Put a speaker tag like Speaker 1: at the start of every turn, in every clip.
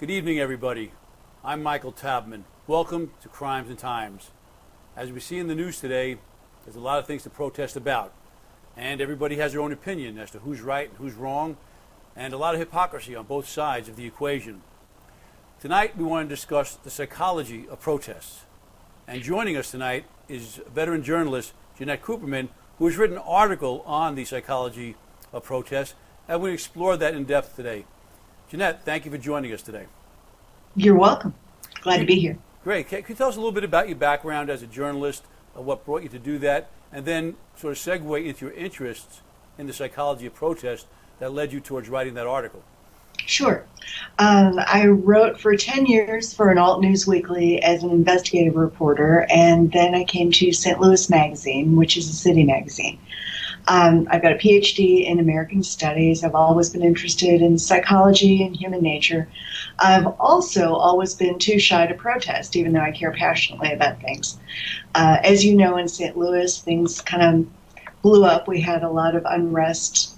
Speaker 1: Good evening, everybody. I'm Michael Tabman. Welcome to Crimes and Times. As we see in the news today, there's a lot of things to protest about, and everybody has their own opinion as to who's right and who's wrong, and a lot of hypocrisy on both sides of the equation. Tonight, we want to discuss the psychology of protests. And joining us tonight is veteran journalist Jeanette Cooperman, who has written an article on the psychology of protests, and we explore that in depth today. Jeanette, thank you for joining us today.
Speaker 2: You're welcome. Glad to be here.
Speaker 1: Great. Can you tell us a little bit about your background as a journalist, what brought you to do that, and then sort of segue into your interests in the psychology of protest that led you towards writing that article?
Speaker 2: Sure. I wrote for 10 years for an alt news weekly as an investigative reporter, and then I came to St. Louis Magazine, which is a city magazine. I've got a PhD in American Studies. I've always been interested in psychology and human nature. I've also always been too shy to protest, even though I care passionately about things. As you know, in St. Louis, things kind of blew up. We had a lot of unrest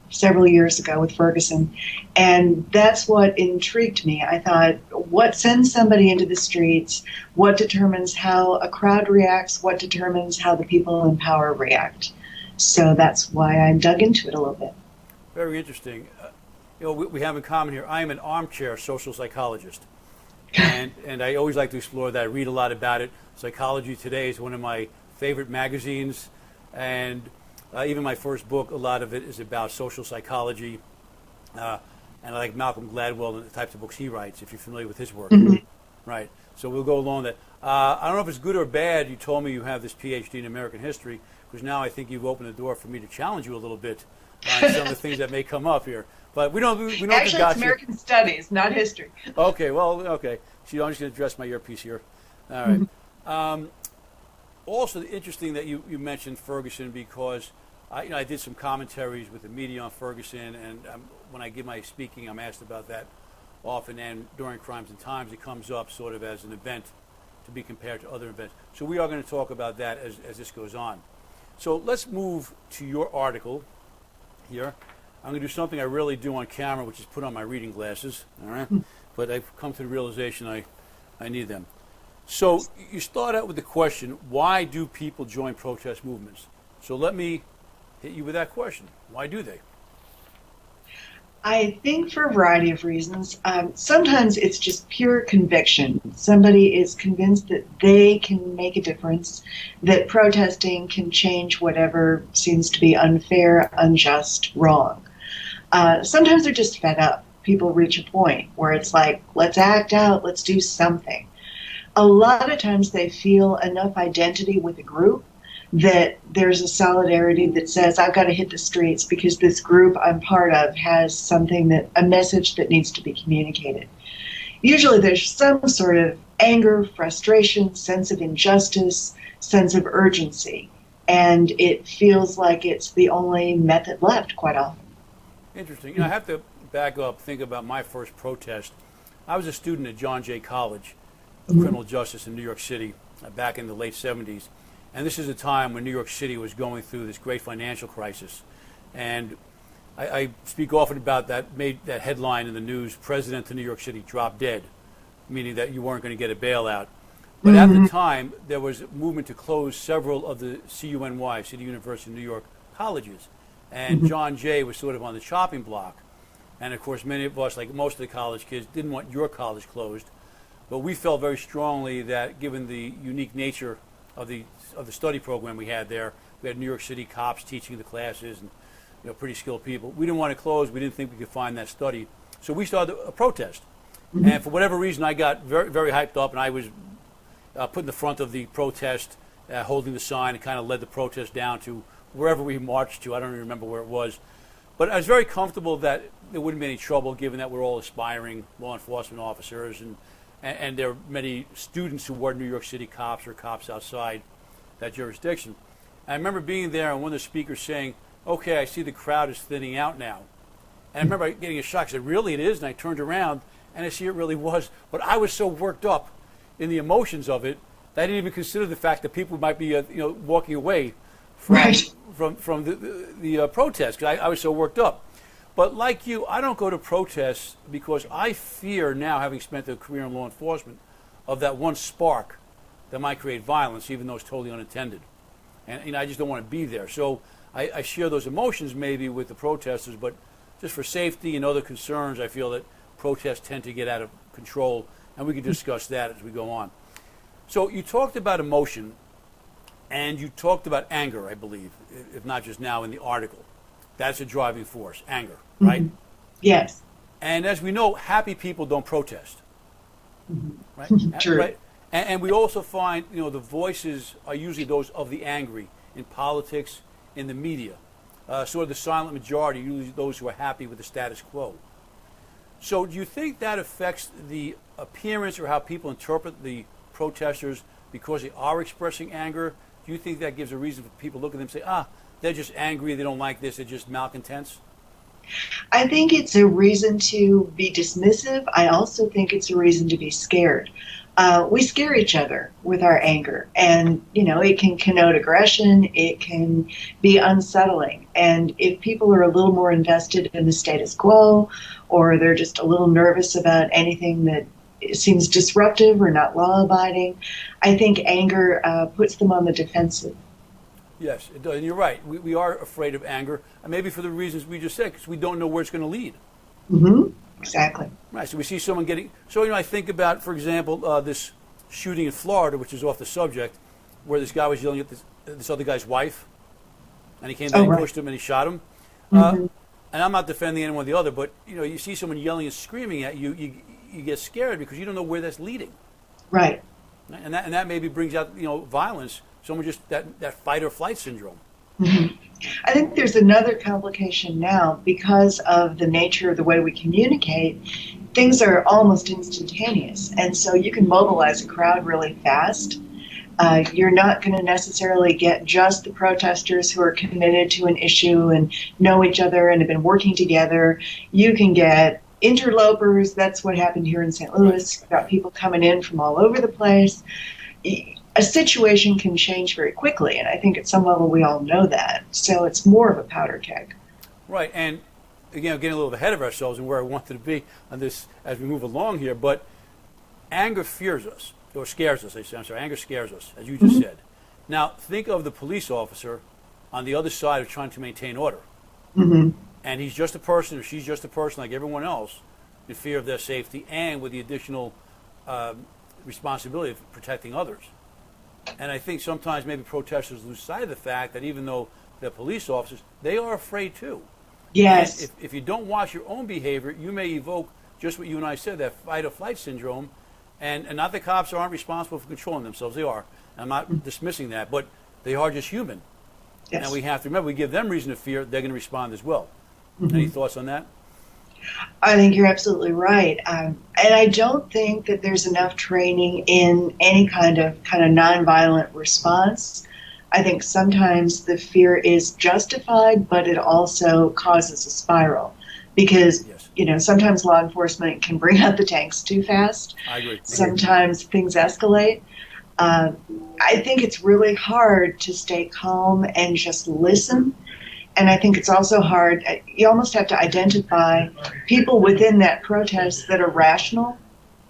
Speaker 2: several years ago with Ferguson, and that's what intrigued me. I thought, what sends somebody into the streets? What determines how a crowd reacts? What determines how the people in power react? So that's why I dug into it a little bit.
Speaker 1: Very interesting. We have in common here, I am an armchair social psychologist. And I always like to explore that. I read a lot about it. Psychology Today is one of my favorite magazines. And even my first book, a lot of it is about social psychology. And I like Malcolm Gladwell and the types of books he writes, if you're familiar with his work.
Speaker 2: Mm-hmm.
Speaker 1: Right. So we'll go along that. I don't know if it's good or bad. You told me you have this PhD in American history, because now I think you've opened the door for me to challenge you a little bit on some of the things that may come up here. But we don't.
Speaker 2: Actually, it's American Studies, not history.
Speaker 1: Okay. Well. Okay. So I'm just going to address my earpiece here. All right. Also, interesting that you mentioned Ferguson, because I did some commentaries with the media on Ferguson, and when I give my speaking, I'm asked about that often. And during Crimes and Times, it comes up sort of as an event to be compared to other events. So we are going to talk about that as this goes on. So let's move to your article here. I'm going to do something I rarely do on camera, which is put on my reading glasses. All right, but I've come to the realization I need them. So you start out with the question, why do people join protest movements? So let me hit you with that question. Why do they?
Speaker 2: I think for a variety of reasons. Sometimes it's just pure conviction. Somebody is convinced that they can make a difference, that protesting can change whatever seems to be unfair, unjust, wrong. Sometimes they're just fed up. People reach a point where it's like, let's act out, let's do something. A lot of times they feel enough identity with a group that there's a solidarity that says, I've got to hit the streets because this group I'm part of has a message that needs to be communicated. Usually there's some sort of anger, frustration, sense of injustice, sense of urgency, and it feels like it's the only method left quite often.
Speaker 1: Interesting. I have to back up, think about my first protest. I was a student at John Jay College of Criminal Justice in New York City back in the late 70s. And this is a time when New York City was going through this great financial crisis. And I speak often about that headline in the news, President of New York City dropped dead, meaning that you weren't going to get a bailout. But at the time, there was a movement to close several of the CUNY, City University of New York, colleges. And John Jay was sort of on the chopping block. And of course, many of us, like most of the college kids, didn't want your college closed. But we felt very strongly that given the unique nature of the study program we had there, we had New York City cops teaching the classes and pretty skilled people. We didn't want to close. We didn't think we could find that study. So we started a protest. And for whatever reason, I got very, very hyped up, and I was put in the front of the protest, holding the sign, and kind of led the protest down to wherever we marched to. I don't even remember where it was. But I was very comfortable that there wouldn't be any trouble, given that we're all aspiring law enforcement officers, and there are many students who were New York City cops or cops outside that jurisdiction. I remember being there and one of the speakers saying, okay, I see the crowd is thinning out now. And I remember getting a shock. I said, really it is? And I turned around and I see it really was. But I was so worked up in the emotions of it that I didn't even consider the fact that people might be walking away from the protest, because I was so worked up. But like you, I don't go to protests because I fear now, having spent a career in law enforcement, of that one spark that might create violence, even though it's totally unintended. And I just don't want to be there. So I share those emotions maybe with the protesters, but just for safety and other concerns, I feel that protests tend to get out of control, and we can discuss that as we go on. So you talked about emotion, and you talked about anger, I believe, if not just now in the article. That's a driving force, anger, right?
Speaker 2: Mm-hmm. Yes.
Speaker 1: And as we know, happy people don't protest, right?
Speaker 2: True.
Speaker 1: Right? And we also find, the voices are usually those of the angry in politics, in the media. Sort of the silent majority, usually those who are happy with the status quo. So do you think that affects the appearance or how people interpret the protesters because they are expressing anger? Do you think that gives a reason for people to look at them and say, they're just angry, they don't like this, they're just malcontents?
Speaker 2: I think it's a reason to be dismissive. I also think it's a reason to be scared. We scare each other with our anger, and it can connote aggression, it can be unsettling, and if people are a little more invested in the status quo, or they're just a little nervous about anything that seems disruptive or not law-abiding, I think anger puts them on the defensive.
Speaker 1: Yes, it does. And you're right. We are afraid of anger, and maybe for the reasons we just said, because we don't know where it's going to lead.
Speaker 2: Mm-hmm. Exactly.
Speaker 1: Right. So we see someone getting. So I think about, for example, this shooting in Florida, which is off the subject, where this guy was yelling at this other guy's wife, and he came down and pushed him and he shot him.
Speaker 2: Mm-hmm.
Speaker 1: And I'm not defending anyone or the other, but you see someone yelling and screaming at you, you get scared because you don't know where that's leading.
Speaker 2: Right.
Speaker 1: And that maybe brings out violence. Someone just that fight or flight syndrome.
Speaker 2: Mm-hmm. I think there's another complication now because of the nature of the way we communicate. Things are almost instantaneous, and so you can mobilize a crowd really fast. You're not going to necessarily get just the protesters who are committed to an issue and know each other and have been working together. You can get interlopers. That's what happened here in St. Louis. You've got people coming in from all over the place. A situation can change very quickly, and I think at some level we all know that. So it's more of a powder keg.
Speaker 1: Right, and again, getting a little ahead of ourselves and where I wanted to be on this as we move along here, but anger fears us, or scares us, I'm sorry, anger scares us, as you just said. Now, think of the police officer on the other side of trying to maintain order.
Speaker 2: Mm-hmm.
Speaker 1: And he's just a person, or she's just a person like everyone else, in fear of their safety and with the additional responsibility of protecting others. And I think sometimes maybe protesters lose sight of the fact that even though they're police officers, they are afraid too.
Speaker 2: Yes.
Speaker 1: And if you don't watch your own behavior, you may evoke just what you and I said, that fight or flight syndrome. And not that cops aren't responsible for controlling themselves. They are. I'm not dismissing that, but they are just human.
Speaker 2: Yes.
Speaker 1: And we have to remember, we give them reason to fear, they're going to respond as well.
Speaker 2: Mm-hmm.
Speaker 1: Any thoughts on that?
Speaker 2: I think you're absolutely right. And I don't think that there's enough training in any kind of nonviolent response. I think sometimes the fear is justified, but it also causes a spiral because, sometimes law enforcement can bring out the tanks too fast.
Speaker 1: I agree.
Speaker 2: Sometimes things escalate. I think it's really hard to stay calm and just listen. And I think it's also hard. You almost have to identify people within that protest that are rational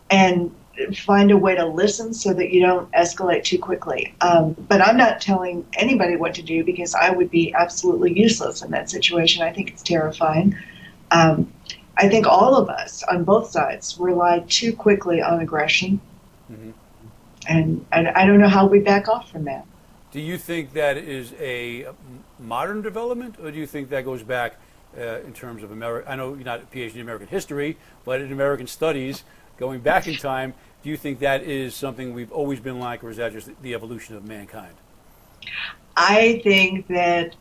Speaker 2: and find a way to listen so that you don't escalate too quickly. But I'm not telling anybody what to do because I would be absolutely useless in that situation. I think it's terrifying. I think all of us on both sides rely too quickly on aggression. Mm-hmm. And I don't know how we back off from that.
Speaker 1: Do you think that is a modern development, or do you think that goes back in terms of America? I know you're not a PhD in American history, but in American studies, going back in time, do you think that is something we've always been like, or is that just the evolution of mankind?
Speaker 2: I think that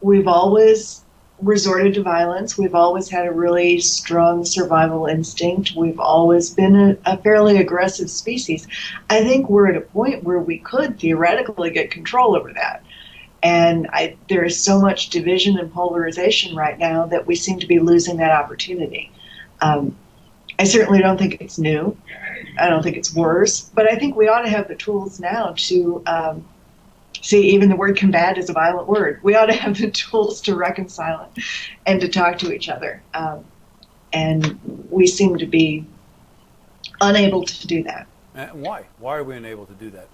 Speaker 2: we've always resorted to violence. We've always had a really strong survival instinct. We've always been a fairly aggressive species. I think we're at a point where we could theoretically get control over that. And there is so much division and polarization right now that we seem to be losing that opportunity. I certainly don't think it's new. I don't think it's worse. But I think we ought to have the tools now to See, even the word combat is a violent word. We ought to have the tools to reconcile it and to talk to each other. And we seem to be unable to do that.
Speaker 1: Why? Why are we unable to do that?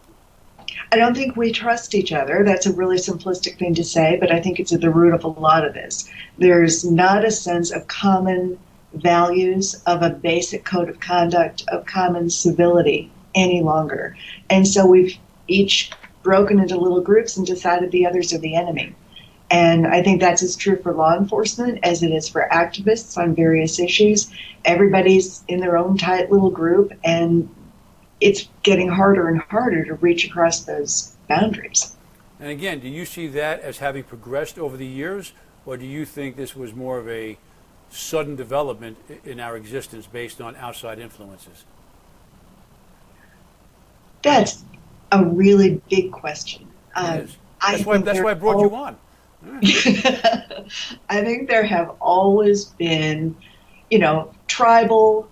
Speaker 2: I don't think we trust each other. That's a really simplistic thing to say, but I think it's at the root of a lot of this. There's not a sense of common values, of a basic code of conduct, of common civility any longer. And so we've each broken into little groups and decided the others are the enemy. And I think that's as true for law enforcement as it is for activists on various issues. Everybody's in their own tight little group, and it's getting harder and harder to reach across those boundaries.
Speaker 1: And again, do you see that as having progressed over the years, or do you think this was more of a sudden development in our existence based on outside influences?
Speaker 2: That's a really big question.
Speaker 1: It is. That's why I brought you on.
Speaker 2: I think there have always been, tribal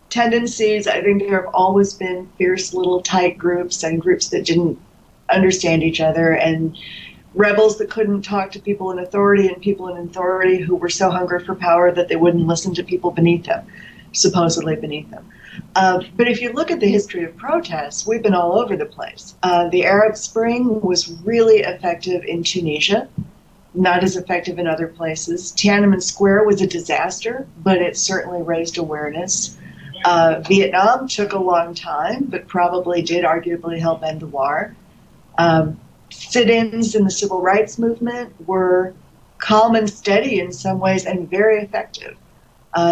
Speaker 2: tendencies. I think there have always been fierce little tight groups and groups that didn't understand each other, and rebels that couldn't talk to people in authority, and people in authority who were so hungry for power that they wouldn't listen to people beneath them, supposedly beneath them. But if you look at the history of protests, we've been all over the place. The Arab Spring was really effective in Tunisia, not as effective in other places. Tiananmen Square was a disaster, but it certainly raised awareness. Vietnam took a long time, but probably did arguably help end the war. Sit-ins in the civil rights movement were calm and steady in some ways and very effective.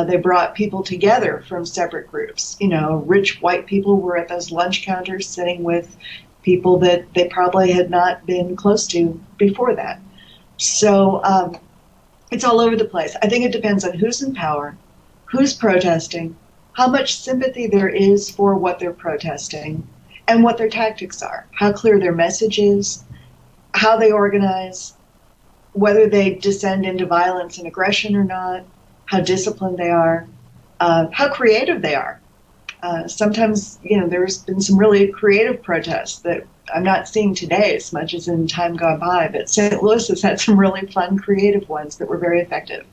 Speaker 2: They brought people together from separate groups. Rich white people were at those lunch counters sitting with people that they probably had not been close to before that. So it's all over the place. I think it depends on who's in power, who's protesting, how much sympathy there is for what they're protesting, and what their tactics are, how clear their message is, how they organize, whether they descend into violence and aggression or not, how disciplined they are, how creative they are. Sometimes, there's been some really creative protests that I'm not seeing today as much as in time gone by, but St. Louis has had some really fun, creative ones that were very effective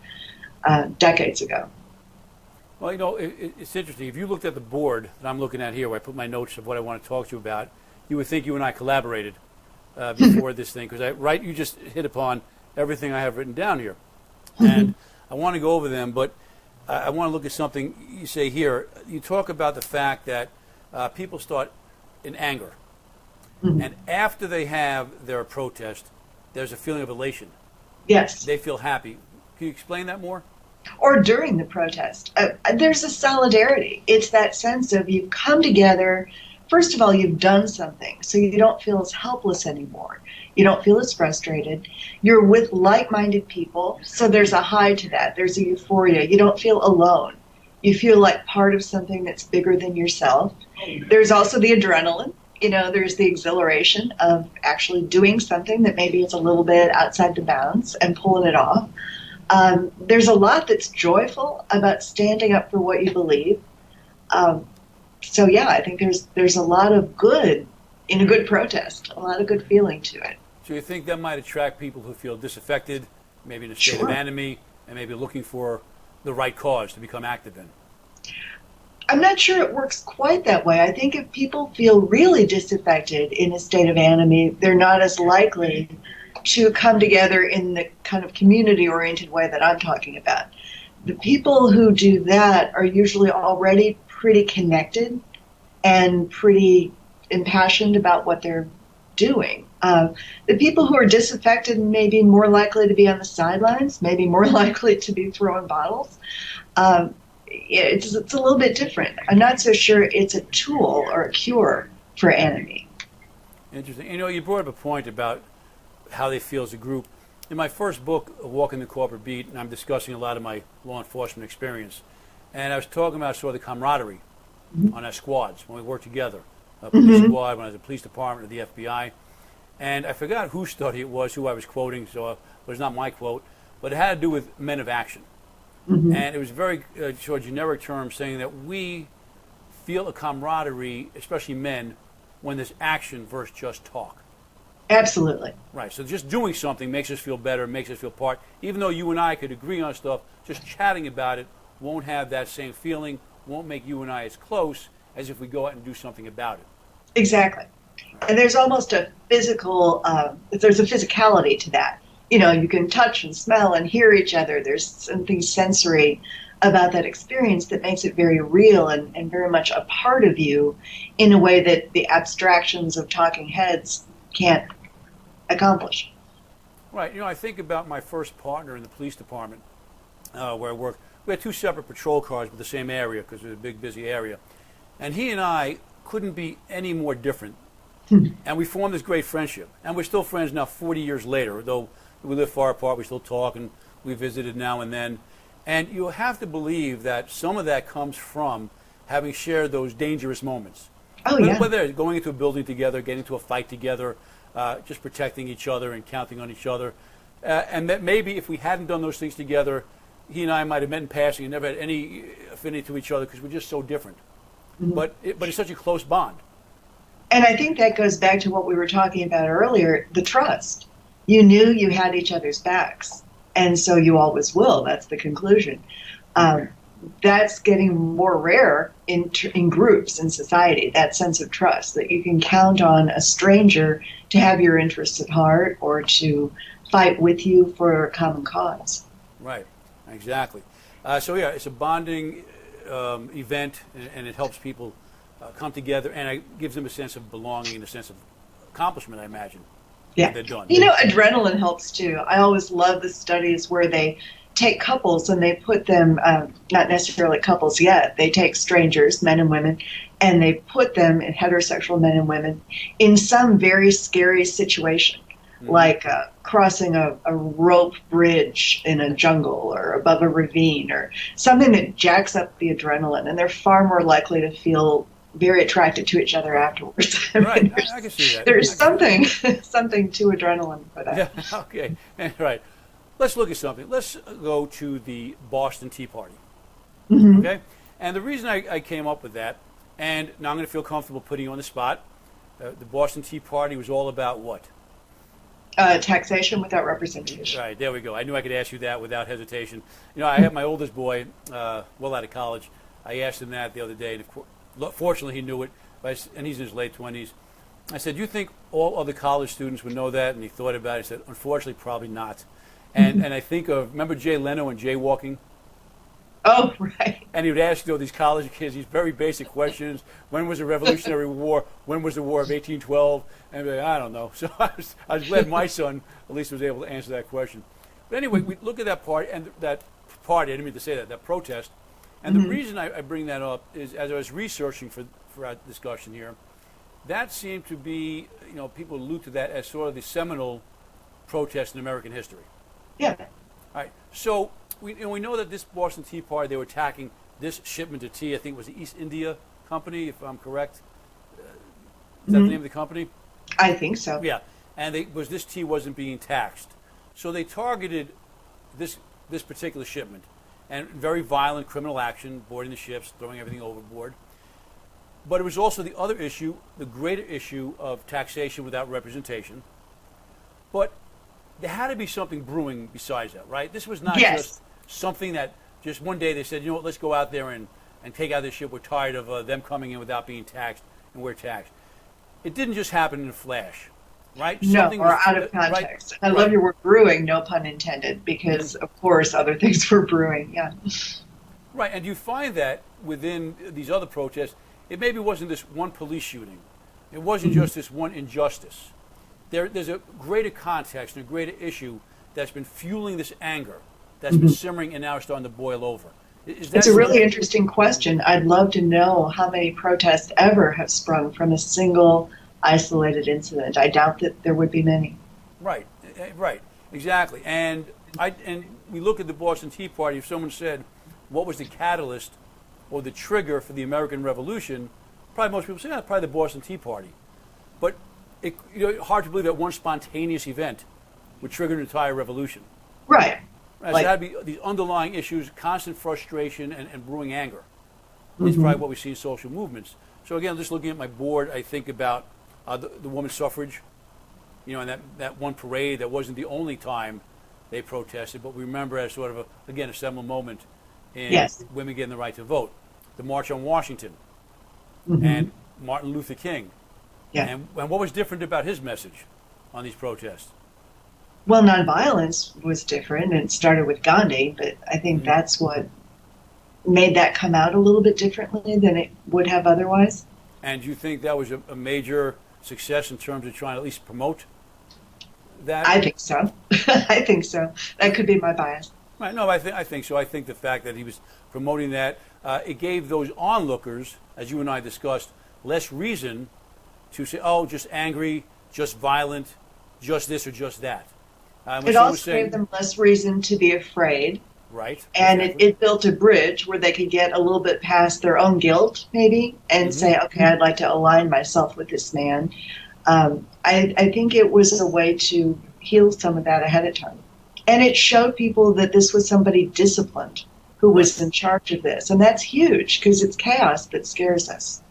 Speaker 2: decades ago.
Speaker 1: Well, it's interesting. If you looked at the board that I'm looking at here, where I put my notes of what I want to talk to you about, you would think you and I collaborated before this thing, because you just hit upon everything I have written down here. And I want to go over them, but I want to look at something you say here. You talk about the fact that people start in anger. And after they have their protest, there's a feeling of elation.
Speaker 2: Yes.
Speaker 1: They feel happy. Can you explain that more?
Speaker 2: Or during the protest. There's a solidarity. It's that sense of you've come together. First of all, you've done something, so you don't feel as helpless anymore. You don't feel as frustrated. You're with like-minded people, so there's a high to that. There's a euphoria. You don't feel alone. You feel like part of something that's bigger than yourself. There's also the adrenaline. There's the exhilaration of actually doing something that maybe is a little bit outside the bounds and pulling it off. There's a lot that's joyful about standing up for what you believe. So yeah, I think there's a lot of good in a good protest, a lot of good feeling to it.
Speaker 1: So you think that might attract people who feel disaffected, maybe in a state of enemy, and maybe looking for the right cause to become active in?
Speaker 2: I'm not sure it works quite that way. I think if people feel really disaffected in a state of enemy, they're not as likely to come together in the kind of community-oriented way that I'm talking about. The people who do that are usually already pretty connected and pretty impassioned about what they're doing. The people who are disaffected may be more likely to be on the sidelines, maybe more likely to be throwing bottles. It's a little bit different. I'm not so sure it's a tool or a cure for enemy.
Speaker 1: Interesting. You brought up a point about how they feel as a group. In my first book, Walking the Corporate Beat, and I'm discussing a lot of my law enforcement experience, and I was talking about sort of the camaraderie on our squads when we worked together. A police squad, when I was in the police department or the FBI. And I forgot whose study it was, who I was quoting, so it was not my quote, but it had to do with men of action. And it was very sort of generic term saying that we feel a camaraderie, especially men, when there's action versus just talk.
Speaker 2: Absolutely.
Speaker 1: Right. So just doing something makes us feel better, makes us feel part. Even though you and I could agree on stuff, just chatting about it won't have that same feeling, won't make you and I as close as if we go out and do something about it.
Speaker 2: Exactly. And there's almost a physical, there's a physicality to that. You know, you can touch and smell and hear each other. There's something sensory about that experience that makes it very real and very much a part of you in a way that the abstractions of talking heads can't accomplish.
Speaker 1: Right. You know, I think about my first partner in the police department where I worked. We had two separate patrol cars with the same area because it was a big, busy area. And he and I couldn't be any more different. And we formed this great friendship. And we're still friends now 40 years later. Though we live far apart, we still talk and we visited now and then. And you have to believe that some of that comes from having shared those dangerous moments.
Speaker 2: Oh, yeah.
Speaker 1: Whether it's going into a building together, getting into a fight together, just protecting each other and counting on each other. And that maybe if we hadn't done those things together, he and I might have met in passing and never had any affinity to each other because we're just so different. Mm-hmm. But it's such a close bond.
Speaker 2: And I think that goes back to what we were talking about earlier, the trust. You knew you had each other's backs, and so you always will. That's the conclusion. That's getting more rare in groups in society, that sense of trust, that you can count on a stranger to have your interests at heart or to fight with you for a common cause.
Speaker 1: Right, exactly. So yeah, it's a bonding event, and it helps people come together, and it gives them a sense of belonging and a sense of accomplishment, I imagine.
Speaker 2: Yeah.
Speaker 1: They're done.
Speaker 2: You know, adrenaline helps too. I always love the studies where they take couples and they put them, not necessarily couples yet, they take strangers, men and women, and they put them, in heterosexual men and women, in some very scary situation, like crossing a rope bridge in a jungle or above a ravine or something that jacks up the adrenaline, and they're far more likely to feel very attracted to each other afterwards.
Speaker 1: Right, I can see that.
Speaker 2: There's something to adrenaline for that.
Speaker 1: Yeah, okay, right. Let's look at something. Let's go to the Boston Tea Party.
Speaker 2: Mm-hmm.
Speaker 1: Okay? And the reason I came up with that, and now I'm going to feel comfortable putting you on the spot, the Boston Tea Party was all about what?
Speaker 2: Taxation without representation.
Speaker 1: Right, there we go. I knew I could ask you that without hesitation. You know, I have my oldest boy, well out of college. I asked him that the other day, and fortunately he knew it, and he's in his late 20s. I said, "Do you think all other college students would know that?" And he thought about it. He said, "Unfortunately, probably not." And I think of, remember Jay Leno and jaywalking?
Speaker 2: Oh, right.
Speaker 1: And he would ask these college kids these very basic questions. When was the Revolutionary War? When was the War of 1812? And like, I don't know. So I was glad my son at least was able to answer that question. But anyway, we look at that party, I didn't mean to say that protest. And the reason I bring that up is, as I was researching for our discussion here, that seemed to be, you know, people allude to that as sort of the seminal protest in American history.
Speaker 2: Yeah.
Speaker 1: All right. So we know that this Boston Tea Party, they were attacking this shipment of tea. I think it was the East India Company, if I'm correct. Is that the name of the company?
Speaker 2: I think so.
Speaker 1: Yeah. And this tea wasn't being taxed. So they targeted this particular shipment, and very violent criminal action, boarding the ships, throwing everything overboard. But it was also the other issue, the greater issue of taxation without representation. But there had to be something brewing besides that, right? This was not just something that just one day they said, you know what, let's go out there and take out this ship. We're tired of them coming in without being taxed, and we're taxed. It didn't just happen in a flash, right?
Speaker 2: No, or out of context. Right, I love your word brewing, no pun intended, because, of course, other things were brewing, yeah.
Speaker 1: Right, and you find that within these other protests, it maybe wasn't this one police shooting. It wasn't just this one injustice. There's a greater context and a greater issue that's been fueling this anger, that's been simmering and now starting to boil over.
Speaker 2: It's a really interesting question. I'd love to know how many protests ever have sprung from a single isolated incident. I doubt that there would be many.
Speaker 1: Right, exactly. And we look at the Boston Tea Party. If someone said, what was the catalyst or the trigger for the American Revolution, probably most people say, probably the Boston Tea Party. But it's hard to believe that one spontaneous event would trigger an entire revolution.
Speaker 2: Right.
Speaker 1: So it had to be these underlying issues, constant frustration and brewing anger. It's probably what we see in social movements. So again, just looking at my board, I think about the women's suffrage. and that one parade that wasn't the only time they protested, but we remember as sort of, a seminal moment in
Speaker 2: Yes.
Speaker 1: women getting the right to vote. The March on Washington and Martin Luther King.
Speaker 2: Yeah.
Speaker 1: And what was different about his message on these protests?
Speaker 2: Well, nonviolence was different, and it started with Gandhi, but I think that's what made that come out a little bit differently than it would have otherwise.
Speaker 1: And do you think that was a major success in terms of trying to at least promote that?
Speaker 2: I think so. I think so. That could be my bias.
Speaker 1: Right. No, I think so. I think the fact that he was promoting that, it gave those onlookers, as you and I discussed, less reason to say, oh, just angry, just violent, just this or just that.
Speaker 2: It also gave them less reason to be afraid.
Speaker 1: Right.
Speaker 2: And
Speaker 1: exactly.
Speaker 2: it built a bridge where they could get a little bit past their own guilt, maybe, and say, okay, I'd like to align myself with this man. I think it was a way to heal some of that ahead of time. And it showed people that this was somebody disciplined who was in charge of this. And that's huge because it's chaos that scares us.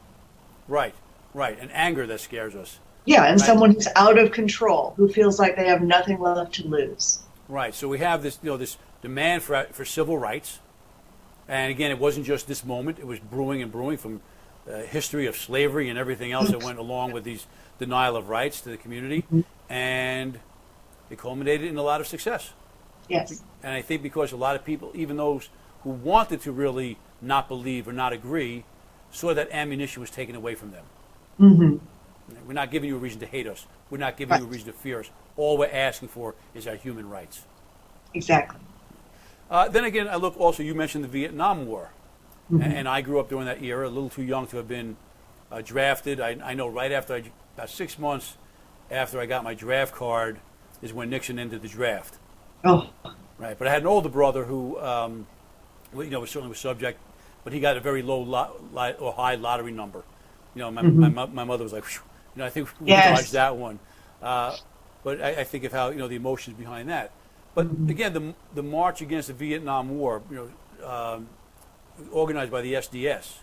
Speaker 1: Right. And anger that scares us.
Speaker 2: Yeah, and someone who's out of control, who feels like they have nothing left to lose.
Speaker 1: Right. So we have this, this demand for civil rights. And again, it wasn't just this moment. It was brewing from history of slavery and everything else that went along with these denial of rights to the community. And it culminated in a lot of success.
Speaker 2: Yes.
Speaker 1: And I think because a lot of people, even those who wanted to really not believe or not agree, saw that ammunition was taken away from them. We're not giving you a reason to hate us. We're not giving you a reason to fear us. All we're asking for is our human rights.
Speaker 2: Exactly.
Speaker 1: Then again, I look also, you mentioned the Vietnam War. And I grew up during that era, a little too young to have been drafted. I know right after, about 6 months after I got my draft card is when Nixon ended the draft.
Speaker 2: Oh.
Speaker 1: Right. But I had an older brother who, was certainly was subject, but he got a very low or high lottery number. My mother was like, I think we dodged that one. But I think of how, the emotions behind that. But again, the march against the Vietnam War, organized by the SDS.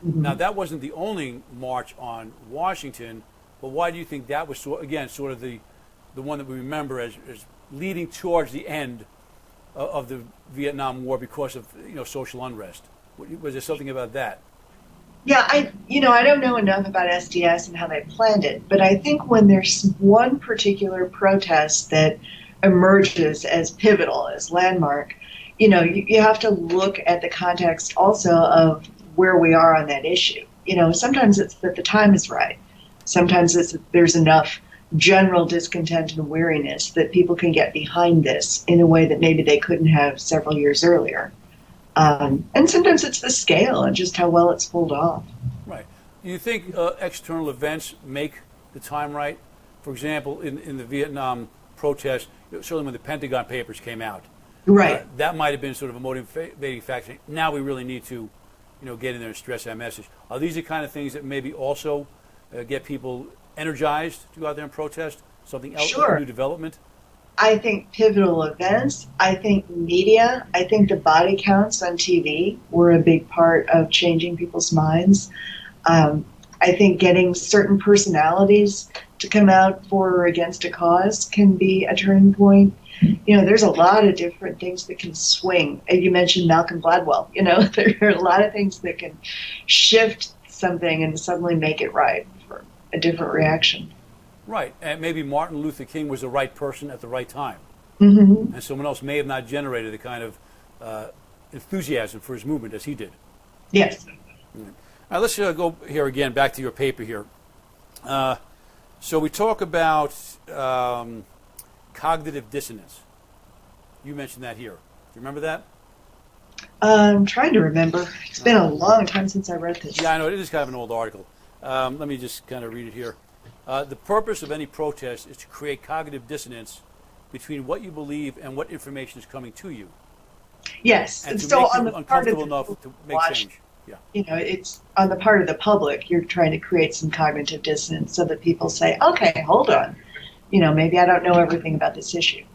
Speaker 1: Now, that wasn't the only march on Washington, but why do you think that was, sort of the one that we remember as leading towards the end of the Vietnam War because of, social unrest? Was there something about that?
Speaker 2: Yeah, I don't know enough about SDS and how they planned it, but I think when there's one particular protest that emerges as pivotal, as landmark, you have to look at the context also of where we are on that issue. Sometimes it's that the time is right. Sometimes it's that there's enough general discontent and weariness that people can get behind this in a way that maybe they couldn't have several years earlier. And sometimes it's the scale and just how well it's pulled off.
Speaker 1: Right. Do you think external events make the time right? For example, in the Vietnam protest, certainly when the Pentagon Papers came out,
Speaker 2: right,
Speaker 1: that might have been sort of a motivating factor. Now we really need to, get in there and stress that message. Are these the kind of things that maybe also get people energized to go out there and protest? Something else,
Speaker 2: sure.
Speaker 1: New development?
Speaker 2: I think pivotal events, I think media, I think the body counts on TV were a big part of changing people's minds. I think getting certain personalities to come out for or against a cause can be a turning point. There's a lot of different things that can swing. You mentioned Malcolm Gladwell. There are a lot of things that can shift something and suddenly make it right for a different reaction.
Speaker 1: Right, and maybe Martin Luther King was the right person at the right time.
Speaker 2: And
Speaker 1: someone else may have not generated the kind of enthusiasm for his movement as he did.
Speaker 2: Yes.
Speaker 1: Now let's go here again, back to your paper here. So we talk about cognitive dissonance. You mentioned that here. Do you remember that?
Speaker 2: I'm trying to remember. It's been a long time since I read this.
Speaker 1: Yeah, I know. It is kind of an old article. Let me just kind of read it here. The purpose of any protest is to create cognitive dissonance between what you believe and what information is coming to you.
Speaker 2: Yes,
Speaker 1: and to
Speaker 2: so
Speaker 1: make
Speaker 2: on
Speaker 1: you
Speaker 2: the part of
Speaker 1: uncomfortable enough to make change. Yeah.
Speaker 2: It's on the part of the public. You're trying to create some cognitive dissonance so that people say, "Okay, hold on. Maybe I don't know everything about this issue."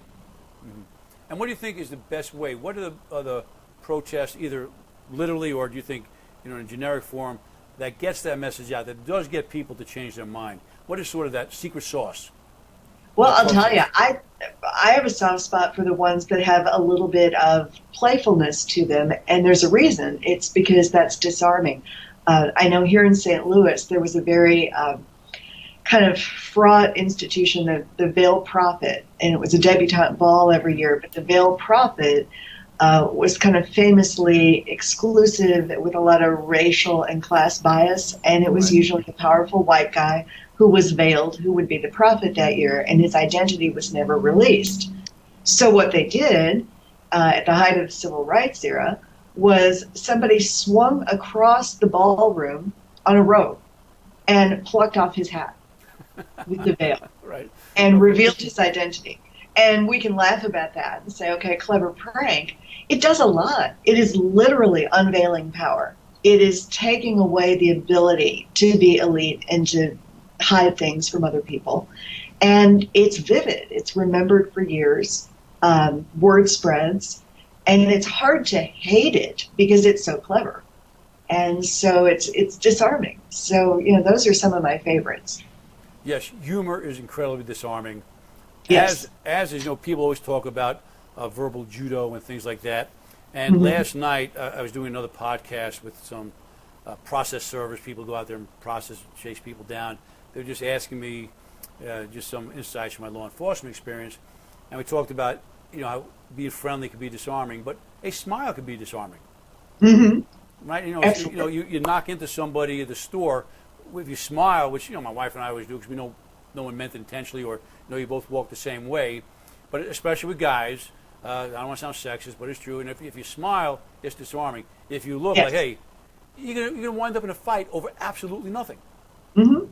Speaker 1: And what do you think is the best way? What are the protests, either literally or do you think, in a generic form, that gets that message out, that does get people to change their mind? What is sort of that secret sauce?
Speaker 2: Well, I'll tell you,
Speaker 1: protest?
Speaker 2: I have a soft spot for the ones that have a little bit of playfulness to them, and there's a reason. It's because that's disarming. I know here in St. Louis there was a very kind of fraught institution, the Veil Prophet, and it was a debutante ball every year. But the Veil Prophet was kind of famously exclusive with a lot of racial and class bias, and it was
Speaker 1: Right.
Speaker 2: usually a powerful white guy who was veiled, who would be the prophet that year, and his identity was never released. So what they did at the height of the civil rights era was somebody swung across the ballroom on a rope and plucked off his hat with the veil
Speaker 1: Right.
Speaker 2: and revealed his identity. And we can laugh about that and say, okay, clever prank. It does a lot. It is literally unveiling power. It is taking away the ability to be elite and to hide things from other people. And it's vivid. It's remembered for years. Word spreads. And it's hard to hate it because it's so clever. And so it's disarming. So, those are some of my favorites.
Speaker 1: Yes, humor is incredibly disarming.
Speaker 2: Yes.
Speaker 1: As people always talk about verbal judo and things like that. And
Speaker 2: Mhm.
Speaker 1: last night, I was doing another podcast with some process servers. People go out there and process, chase people down. They're just asking me just some insights from my law enforcement experience. And we talked about, how being friendly can be disarming, but a smile can be disarming.
Speaker 2: Mm-hmm.
Speaker 1: Right?
Speaker 2: Absolutely.
Speaker 1: You knock into somebody at the store with your smile, which, my wife and I always do because we know no one meant it intentionally, or you both walk the same way. But especially with guys, I don't want to sound sexist, but it's true. And if you smile, it's disarming. If you look
Speaker 2: Yes.
Speaker 1: like, hey, you're gonna wind up in a fight over absolutely nothing.
Speaker 2: Mm-hmm.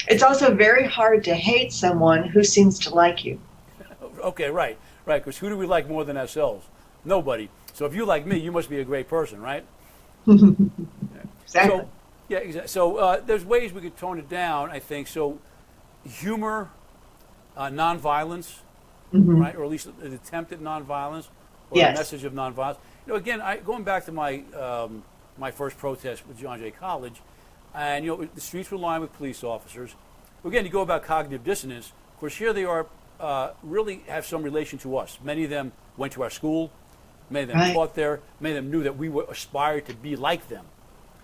Speaker 2: It's also very hard to hate someone who seems to like you.
Speaker 1: Okay, right. Because who do we like more than ourselves? Nobody. So if you like me, you must be a great person, right?
Speaker 2: Exactly.
Speaker 1: So, yeah, exactly. So there's ways we could tone it down, I think. So humor, nonviolence,
Speaker 2: Mm-hmm.
Speaker 1: right, or at least an attempt at nonviolence, or
Speaker 2: Yes.
Speaker 1: a message of nonviolence. Again, going back to my my first protest with John Jay College, and the streets were lined with police officers. Again, you go about cognitive dissonance. Of course, here they are, really have some relation to us. Many of them went to our school. Many of them
Speaker 2: Right.
Speaker 1: taught there. Many of them knew that we were aspired to be like them.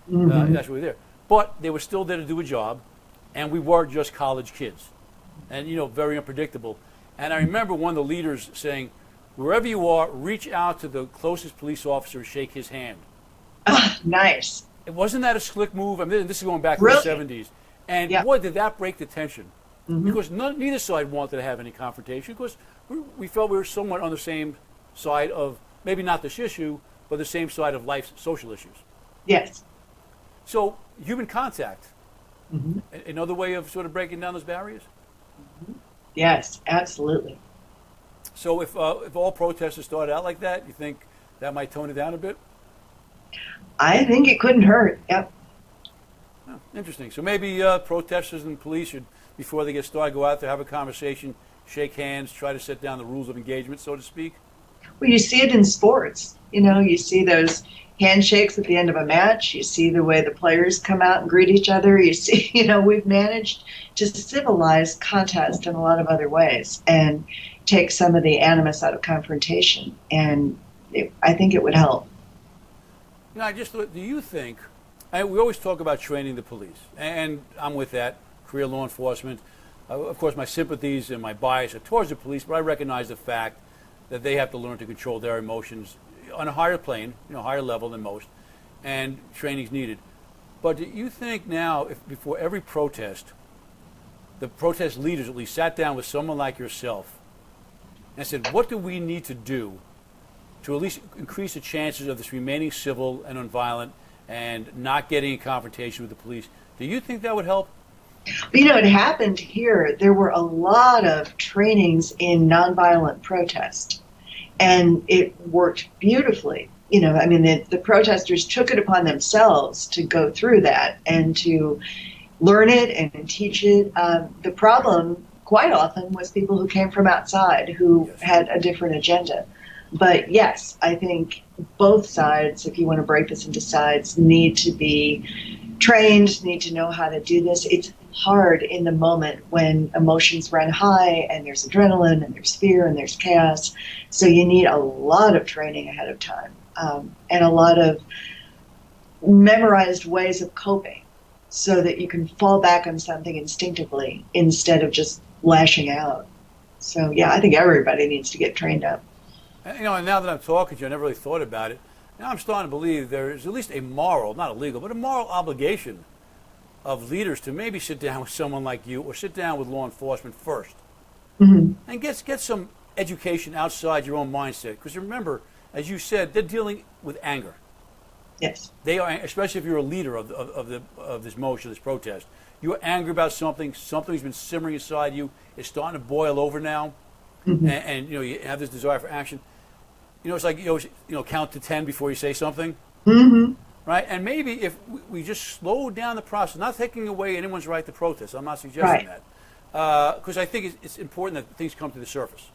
Speaker 2: Mm-hmm.
Speaker 1: That's why we were there. But they were still there to do a job, and we were just college kids, and very unpredictable. And I remember one of the leaders saying, "Wherever you are, reach out to the closest police officer and shake his hand."
Speaker 2: Ah, nice.
Speaker 1: It wasn't that a slick move? I mean, this is going back
Speaker 2: Really?
Speaker 1: to the '70s, and
Speaker 2: Yeah.
Speaker 1: boy, did that break the tension.
Speaker 2: Mm-hmm.
Speaker 1: Because neither side wanted to have any confrontation, because we felt we were somewhat on the same side of maybe not this issue, but the same side of life's social issues.
Speaker 2: Yes.
Speaker 1: So human contact,
Speaker 2: Mm-hmm.
Speaker 1: another way of sort of breaking down those barriers.
Speaker 2: Yes, absolutely.
Speaker 1: So if all protesters started out like that, you think that might tone it down a bit?
Speaker 2: I think it couldn't hurt. Yep.
Speaker 1: Oh, interesting. So maybe protesters and police should, before they get started, go out there, have a conversation, shake hands, try to set down the rules of engagement, so to speak.
Speaker 2: Well, you see it in sports. You see those handshakes at the end of a match. You see the way the players come out and greet each other. You see, we've managed to civilize contest in a lot of other ways and take some of the animus out of confrontation. And I think it would help.
Speaker 1: I just thought, do you think, and we always talk about training the police, and I'm with that, career law enforcement. Of course, my sympathies and my bias are towards the police, but I recognize the fact that they have to learn to control their emotions on a higher plane, higher level than most, and training's needed. But do you think now, if before every protest, the protest leaders at least sat down with someone like yourself and said, what do we need to do to at least increase the chances of this remaining civil and nonviolent and not getting in confrontation with the police? Do you think that would help?
Speaker 2: But it happened here. There were a lot of trainings in nonviolent protest, and it worked beautifully. The protesters took it upon themselves to go through that and to learn it and teach it. The problem quite often was people who came from outside who
Speaker 1: Yes.
Speaker 2: had a different agenda. But yes, I think both sides, if you want to break this into sides, need to be trained, need to know how to do this. It's hard in the moment when emotions run high and there's adrenaline and there's fear and there's chaos. So you need a lot of training ahead of time, and a lot of memorized ways of coping so that you can fall back on something instinctively instead of just lashing out. So, yeah, I think everybody needs to get trained up.
Speaker 1: And now that I'm talking to you, I never really thought about it. Now I'm starting to believe there is at least a moral, not illegal, but a moral obligation of leaders to maybe sit down with someone like you or sit down with law enforcement first and get some education outside your own mindset. Because remember, as you said, they're dealing with anger.
Speaker 2: Yes.
Speaker 1: They are, especially if you're a leader of this motion, this protest. You're angry about something. Something's been simmering inside you. It's starting to boil over now, and you have this desire for action. It's like you always, count to 10 before you say something, right? And maybe if we just slow down the process, not taking away anyone's right to protest. I'm not suggesting that, because I think it's important that things come to the surface.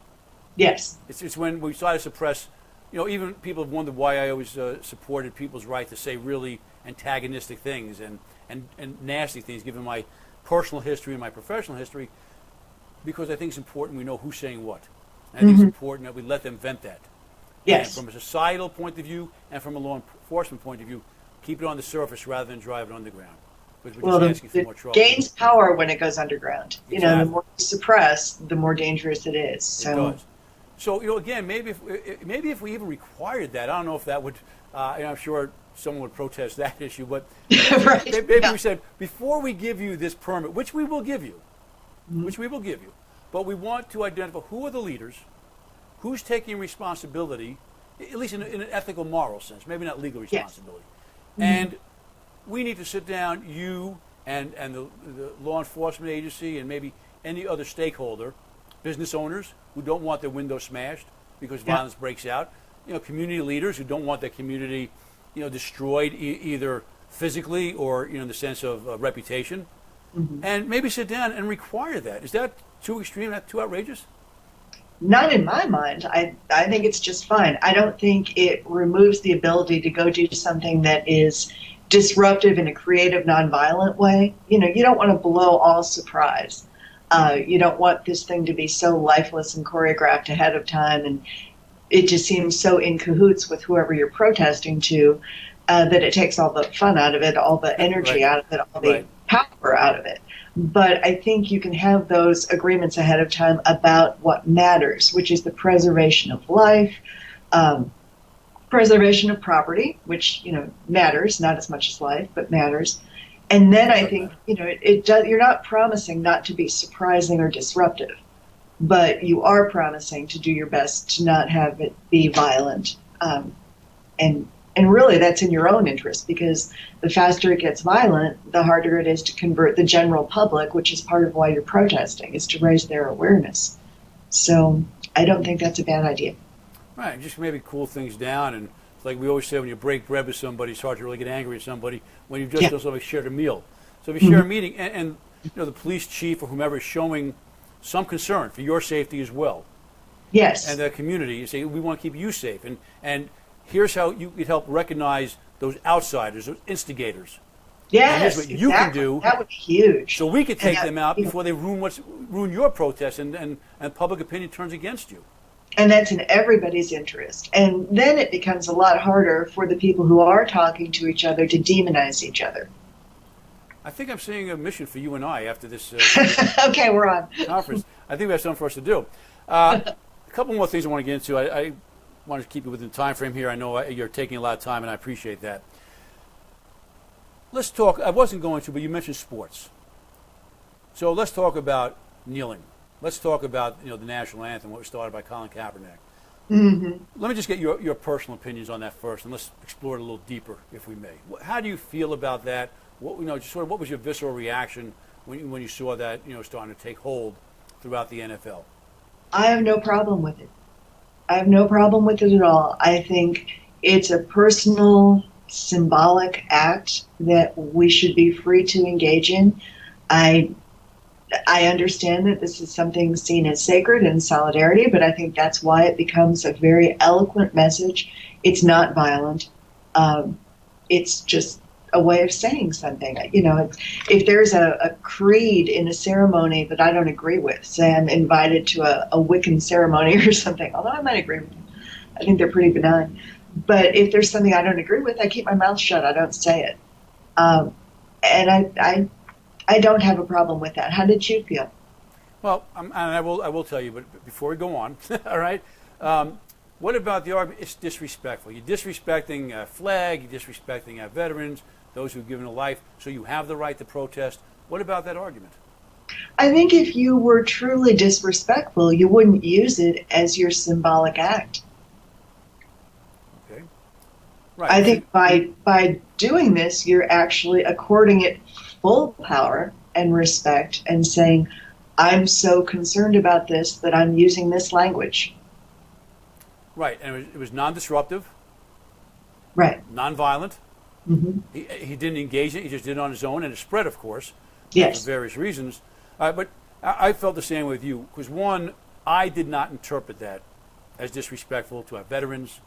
Speaker 2: Yes.
Speaker 1: It's when we try to suppress. Even people have wondered why I always supported people's right to say really antagonistic things and nasty things, given my personal history and my professional history, because I think it's important we know who's saying what. And I think it's important that we let them vent that.
Speaker 2: Yes.
Speaker 1: And from a societal point of view and from a law enforcement point of view, keep it on the surface rather than drive it underground. Because we're just asking for more trouble.
Speaker 2: It gains power when it goes underground.
Speaker 1: Exactly.
Speaker 2: The more you suppress, the more dangerous it is. So.
Speaker 1: It does. So, again, maybe if we even required that, I don't know if that would, I'm sure someone would protest that issue, but
Speaker 2: right.
Speaker 1: maybe we said, before we give you this permit, which we will give you, but we want to identify who are the leaders, who's taking responsibility, at least in an ethical, moral sense, maybe not legal responsibility. Yes. And we need to sit down, you and the law enforcement agency and maybe any other stakeholder, business owners who don't want their windows smashed because violence breaks out, community leaders who don't want their community, destroyed either physically or in the sense of reputation, and maybe sit down and require that. Is that too extreme? That too outrageous?
Speaker 2: Not in my mind. I think it's just fine. I don't think it removes the ability to go do something that is disruptive in a creative, nonviolent way. You don't want to blow all surprise. You don't want this thing to be so lifeless and choreographed ahead of time, and it just seems so in cahoots with whoever you're protesting to that it takes all the fun out of it, all the energy out of it, all the power out of it. But I think you can have those agreements ahead of time about what matters, which is the preservation of life, preservation of property, which matters, not as much as life, but matters. And then I think, it does, you're not promising not to be surprising or disruptive, but you are promising to do your best to not have it be violent. And really that's in your own interest, because the faster it gets violent, the harder it is to convert the general public, which is part of why you're protesting, is to raise their awareness. So I don't think that's a bad idea.
Speaker 1: Right, just maybe cool things down. And like we always say, when you break bread with somebody, it's hard to really get angry at somebody when you've just also shared a meal. So if you share a meeting and the police chief or whomever is showing some concern for your safety as well.
Speaker 2: Yes.
Speaker 1: And the community, you say, we want to keep you safe. And here's how you could help recognize those outsiders, those instigators.
Speaker 2: Yes,
Speaker 1: and here's what you can do.
Speaker 2: That would be huge.
Speaker 1: So we could take them out before they ruin your protest and public opinion turns against you.
Speaker 2: And that's in everybody's interest. And then it becomes a lot harder for the people who are talking to each other to demonize each other.
Speaker 1: I think I'm seeing a mission for you and I after this
Speaker 2: okay, we're on.
Speaker 1: conference. I think we have something for us to do. A couple more things I want to get into. I want to keep you within the time frame here. I know you're taking a lot of time, and I appreciate that. Let's talk. I wasn't going to, but you mentioned sports. So let's talk about kneeling. Let's talk about the national anthem, what was started by Colin Kaepernick. Let me just get your personal opinions on that first, and let's explore it a little deeper, if we may. How do you feel about that? Just sort of what was your visceral reaction when you saw that starting to take hold throughout the NFL?
Speaker 2: I have no problem with it. I have no problem with it at all. I think it's a personal, symbolic act that we should be free to engage in. I understand that this is something seen as sacred and solidarity, but I think that's why it becomes a very eloquent message. It's not violent. It's just a way of saying something. You know, if there's a creed in a ceremony that I don't agree with, say I'm invited to a Wiccan ceremony or something, although I might agree with them, I think they're pretty benign. But if there's something I don't agree with, I keep my mouth shut. I don't say it. And I don't have a problem with that. How did you feel?
Speaker 1: Well, and I will tell you, but before we go on, all right. What about the argument? It's disrespectful. You're disrespecting a flag. You're disrespecting our veterans, those who've given a life. So you have the right to protest. What about that argument?
Speaker 2: I think if you were truly disrespectful, you wouldn't use it as your symbolic act.
Speaker 1: Okay. Right.
Speaker 2: I think by doing this, you're actually according it full power and respect and saying, I'm so concerned about this that I'm using this language.
Speaker 1: Right, and it was non-disruptive,
Speaker 2: right,
Speaker 1: non-violent.
Speaker 2: Mm-hmm.
Speaker 1: He didn't engage it; he just did it on his own, and it spread, of course,
Speaker 2: yes,
Speaker 1: for various reasons. But I felt the same way with you, because one, I did not interpret that as disrespectful to our veterans,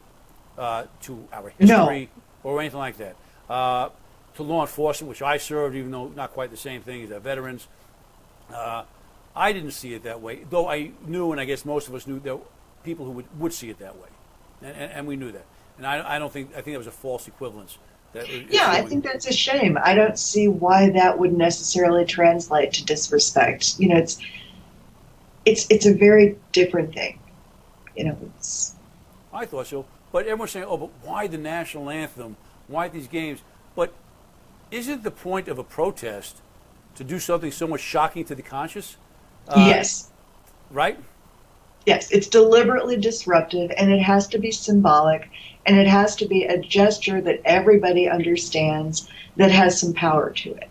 Speaker 1: to our history, or anything like that. To law enforcement, which I served, even though not quite the same thing as our veterans, I didn't see it that way. Though I knew, and I guess most of us knew, there were people who would see it that way, and we knew that. And I think there was a false equivalence.
Speaker 2: I think that's a shame. I don't see why that would necessarily translate to disrespect. You know, it's a very different thing. You know,
Speaker 1: I thought so, but everyone's saying, "Oh, but why the national anthem? Why these games?" But isn't the point of a protest to do something so much shocking to the conscious?
Speaker 2: Yes.
Speaker 1: Right?
Speaker 2: Yes, it's deliberately disruptive, and it has to be symbolic, and it has to be a gesture that everybody understands that has some power to it.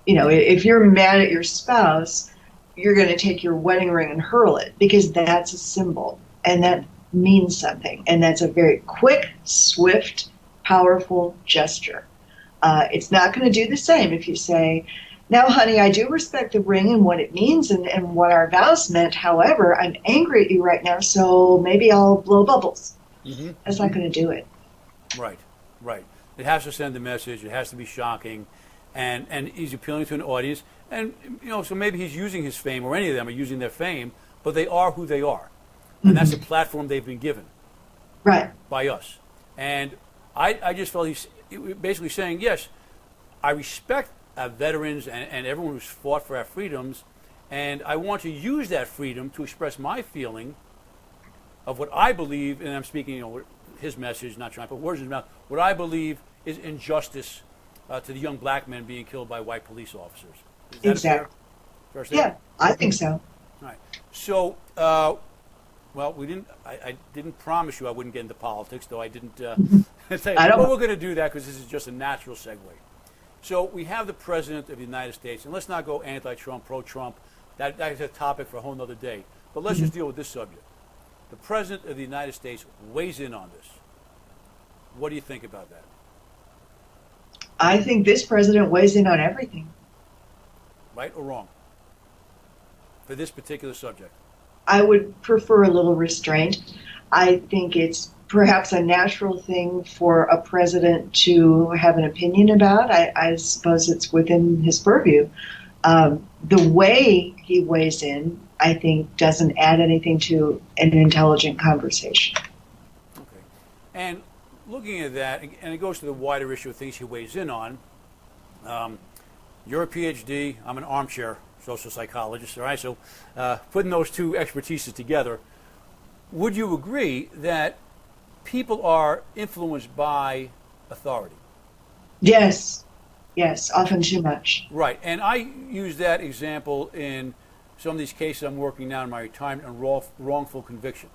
Speaker 2: You know, if you're mad at your spouse, you're going to take your wedding ring and hurl it because that's a symbol, and that means something, and that's a very quick, swift, powerful gesture. It's not going to do the same if you say, now, honey, I do respect the ring and what it means and what our vows meant. However, I'm angry at you right now, so maybe I'll blow bubbles.
Speaker 1: Mm-hmm.
Speaker 2: That's not going to do it.
Speaker 1: Right. It has to send a message. It has to be shocking. And he's appealing to an audience. And, so maybe he's using his fame, or any of them are using their fame, but they are who they are. And that's the platform they've been given.
Speaker 2: Right.
Speaker 1: By us. And I just felt he's basically saying, yes, I respect veterans and everyone who's fought for our freedoms, and I want to use that freedom to express my feeling of what I believe, and I'm speaking, his message, not trying to put words in his mouth, what I believe is injustice to the young black men being killed by white police officers. Is that
Speaker 2: exactly.
Speaker 1: fair statement?
Speaker 2: Yeah, I think so.
Speaker 1: All right. So, I didn't promise you I wouldn't get into politics, though I didn't say,
Speaker 2: I don't.
Speaker 1: But we're going to do that because this is just a natural segue. So we have the President of the United States, and let's not go anti-Trump, pro-Trump. That is a topic for a whole other day. But let's just deal with this subject. The President of the United States weighs in on this. What do you think about that?
Speaker 2: I think this president weighs in on everything.
Speaker 1: Right or wrong? For this particular subject?
Speaker 2: I would prefer a little restraint. I think it's perhaps a natural thing for a president to have an opinion about. I suppose it's within his purview. The way he weighs in, I think, doesn't add anything to an intelligent conversation.
Speaker 1: Okay. And looking at that, and it goes to the wider issue of things he weighs in on, you're a PhD, I'm an armchair social psychologist, all right? So putting those two expertises together, would you agree that people are influenced by authority?
Speaker 2: Yes, often too much.
Speaker 1: Right, and I use that example in some of these cases I'm working now in my retirement on wrongful conviction.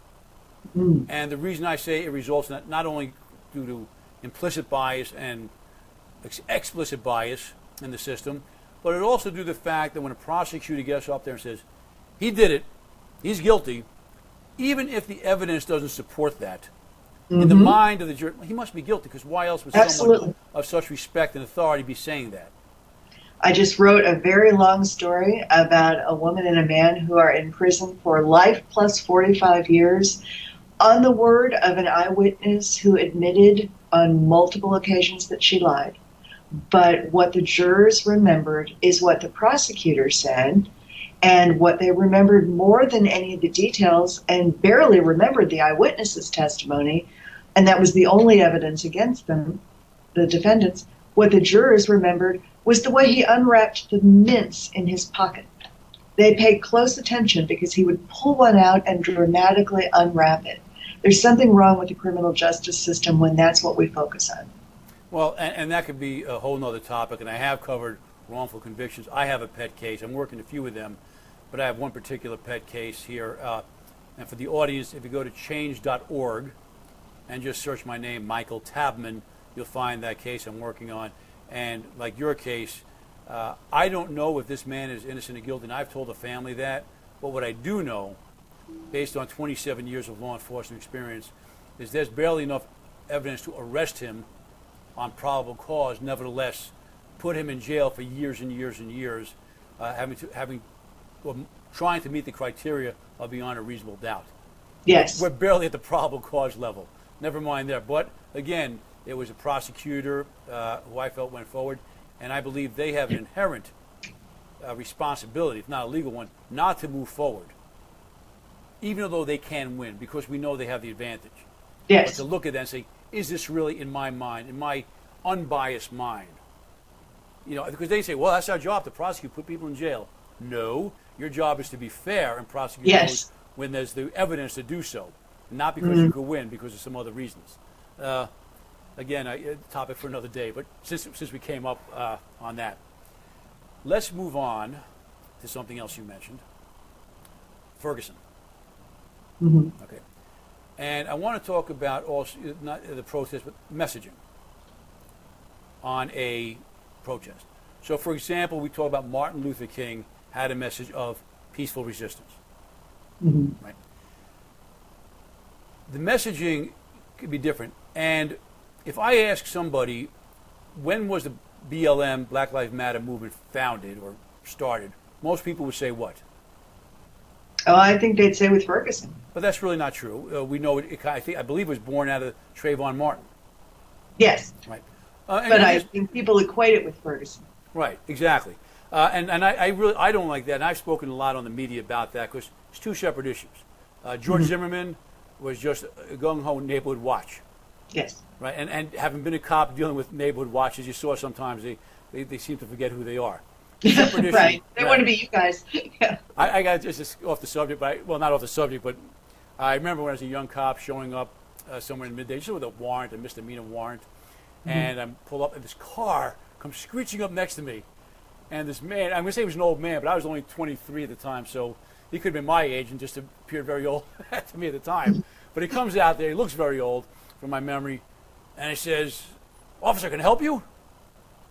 Speaker 2: Mm.
Speaker 1: And the reason I say it results in that, not only due to implicit bias and explicit bias in the system, but it also due to the fact that when a prosecutor gets up there and says, he did it, he's guilty, even if the evidence doesn't support that, in the mind of the jury, he must be guilty, because why else would someone of such respect and authority be saying that?
Speaker 2: I just wrote a very long story about a woman and a man who are in prison for life plus 45 years on the word of an eyewitness who admitted on multiple occasions that she lied. but what the jurors remembered is what the prosecutor said, and what they remembered more than any of the details and barely remembered the eyewitnesses' testimony, and that was the only evidence against them, the defendants. What the jurors remembered was the way he unwrapped the mints in his pocket. They paid close attention because he would pull one out and dramatically unwrap it. There's something wrong with the criminal justice system when that's what we focus on.
Speaker 1: Well, and that could be a whole nother topic, and I have covered wrongful convictions. I have a pet case. I'm working a few of them, but I have one particular pet case here. And for the audience, if you go to change.org and just search my name, Michael Tabman, you'll find that case I'm working on. And like your case, I don't know if this man is innocent or guilty, and I've told the family that. But what I do know, based on 27 years of law enforcement experience, is there's barely enough evidence to arrest him on probable cause. Nevertheless, put him in jail for years and years and years, trying to meet the criteria of beyond a reasonable doubt.
Speaker 2: Yes.
Speaker 1: We're barely at the probable cause level. Never mind there. But again, it was a prosecutor who I felt went forward, and I believe they have an inherent responsibility, if not a legal one, not to move forward, even though they can win, because we know they have the advantage.
Speaker 2: Yes.
Speaker 1: But to look at that and say, is this really in my mind, in my unbiased mind? You know, because they say, well, that's our job to prosecute, put people in jail. No, your job is to be fair and prosecute those when there's the evidence to do so, not because you could win, because of some other reasons. Again, a topic for another day, but since we came up on that, let's move on to something else you mentioned, Ferguson. Okay. And I want to talk about also, not the protest, but messaging on a protest. So, for example, we talk about Martin Luther King had a message of peaceful resistance. Right? The messaging could be different. And if I ask somebody, when was the BLM, Black Lives Matter movement founded or started, most people would say what?
Speaker 2: Oh, I think they'd say with Ferguson.
Speaker 1: But that's really not true. We know I believe it was born out of Trayvon Martin.
Speaker 2: Yes.
Speaker 1: Right.
Speaker 2: But I think people equate it with Ferguson.
Speaker 1: Right. Exactly. And I don't like that. And I've spoken a lot on the media about that because it's two separate issues. George Zimmerman was just a gung-ho neighborhood watch.
Speaker 2: Yes.
Speaker 1: Right. And having been a cop dealing with neighborhood watches, you saw sometimes they seem to forget who they are. Separate issue.
Speaker 2: Right. They want to be you guys. Yeah.
Speaker 1: I got just off the subject, well, not off the subject, but I remember when I was a young cop showing up somewhere in midday, just with a warrant, a misdemeanor warrant, and I pull up, and this car comes screeching up next to me, and this man, I'm going to say he was an old man, but I was only 23 at the time, so he could have been my age and just appeared very old to me at the time. But he comes out there, he looks very old from my memory, and he says, "Officer, can I help you?"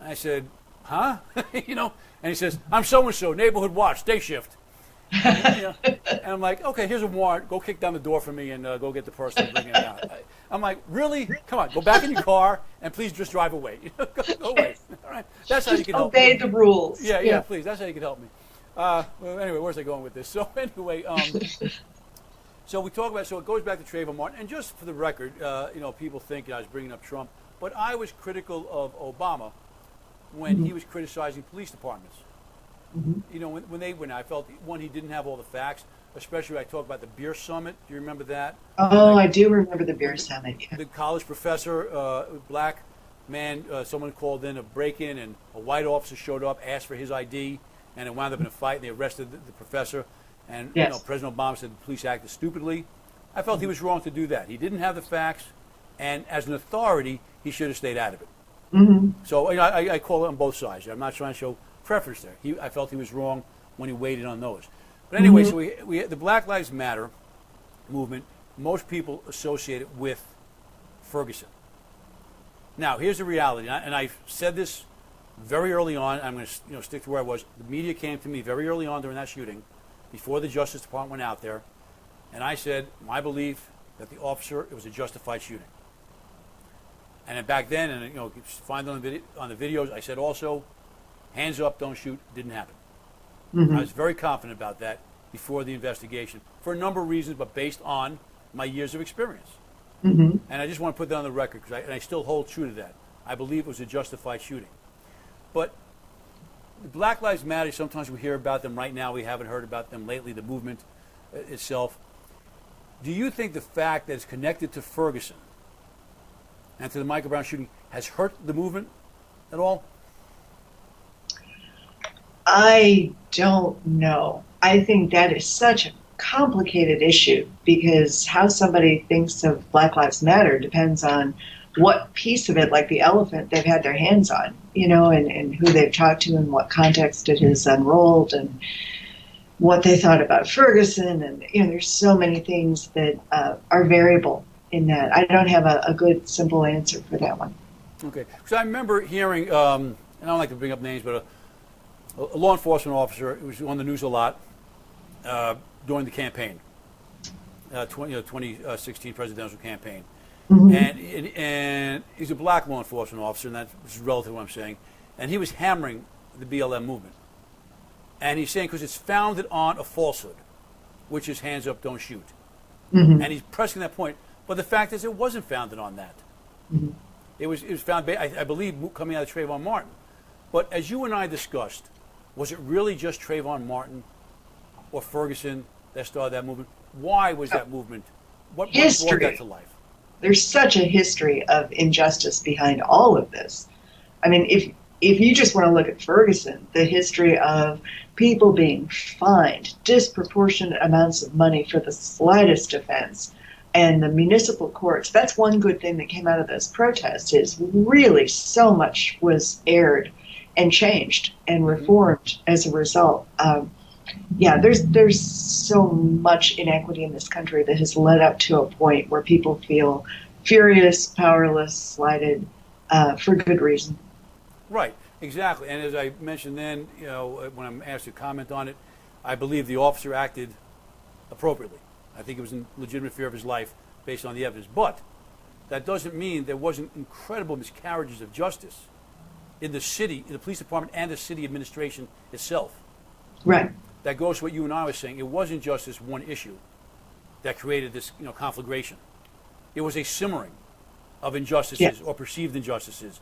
Speaker 1: And I said, "Huh?" You know, and he says, "I'm so-and-so, neighborhood watch, day shift." And I'm like, "Okay, here's a warrant. Go kick down the door for me and go get the person and bring him out." I'm like, "Really? Come on, go back in your car and please just drive away. Go away." All right, that's how you can help me.
Speaker 2: Obey the rules.
Speaker 1: Yeah, please. That's how you can help me. Well, anyway, where's I going with this? So anyway, so we talk about. So it goes back to Trayvon Martin, and just for the record, people think I was bringing up Trump, but I was critical of Obama when he was criticizing police departments. You know, when I felt, one, he didn't have all the facts, especially when I talk about the beer summit. Do you remember that?
Speaker 2: Oh, I do remember the beer summit. Yeah.
Speaker 1: The college professor, black man, someone called in a break-in, and a white officer showed up, asked for his ID, and it wound up in a fight, and they arrested the professor. And President Obama said the police acted stupidly. I felt he was wrong to do that. He didn't have the facts, and as an authority, he should have stayed out of it. So I call it on both sides. I'm not trying to show preference there. I felt he was wrong when he weighed in on those. But anyway, so we the Black Lives Matter movement, most people associate it with Ferguson. Now, here's the reality, and I said this very early on. I'm going to stick to where I was. The media came to me very early on during that shooting, before the Justice Department went out there, and I said my belief that the officer, it was a justified shooting. And then back then, and find on the videos, I said also, hands up, don't shoot, didn't happen. I was very confident about that before the investigation for a number of reasons, but based on my years of experience. And I just want to put that on the record because I still hold true to that. I believe it was a justified shooting. But the Black Lives Matter, sometimes we hear about them. Right now, we haven't heard about them lately, the movement itself. Do you think the fact that it's connected to Ferguson and to the Michael Brown shooting has hurt the movement at all?
Speaker 2: I don't know. I think that is such a complicated issue because how somebody thinks of Black Lives Matter depends on what piece of it, like the elephant, they've had their hands on, and who they've talked to and what context it has unrolled and what they thought about Ferguson. And, there's so many things that are variable in that. I don't have a good, simple answer for that one.
Speaker 1: Okay. So I remember hearing, and I don't like to bring up names, but a law enforcement officer who was on the news a lot during the campaign, 2016 presidential campaign. Mm-hmm. And he's a black law enforcement officer, and that's relative to what I'm saying. And he was hammering the BLM movement. And he's saying because it's founded on a falsehood, which is hands up, don't shoot. Mm-hmm. And he's pressing that point. But the fact is it wasn't founded on that. Mm-hmm. It was found, I believe, coming out of Trayvon Martin. But as you and I discussed, was it really just Trayvon Martin or Ferguson that started that movement? Why was that movement? What brought that to life?
Speaker 2: There's such a history of injustice behind all of this. I mean, if you just want to look at Ferguson, the history of people being fined disproportionate amounts of money for the slightest offense, and the municipal courts, that's one good thing that came out of those protests, is really so much was aired and changed and reformed as a result. There's so much inequity in this country that has led up to a point where people feel furious, powerless, slighted, for good reason.
Speaker 1: Right, exactly. And as I mentioned then, when I'm asked to comment on it, I believe the officer acted appropriately. I think it was in legitimate fear of his life based on the evidence. But that doesn't mean there wasn't incredible miscarriages of justice in the city, in the police department, and the city administration itself.
Speaker 2: Right.
Speaker 1: That goes to what you and I were saying. It wasn't just this one issue that created this, conflagration. It was a simmering of injustices or perceived injustices,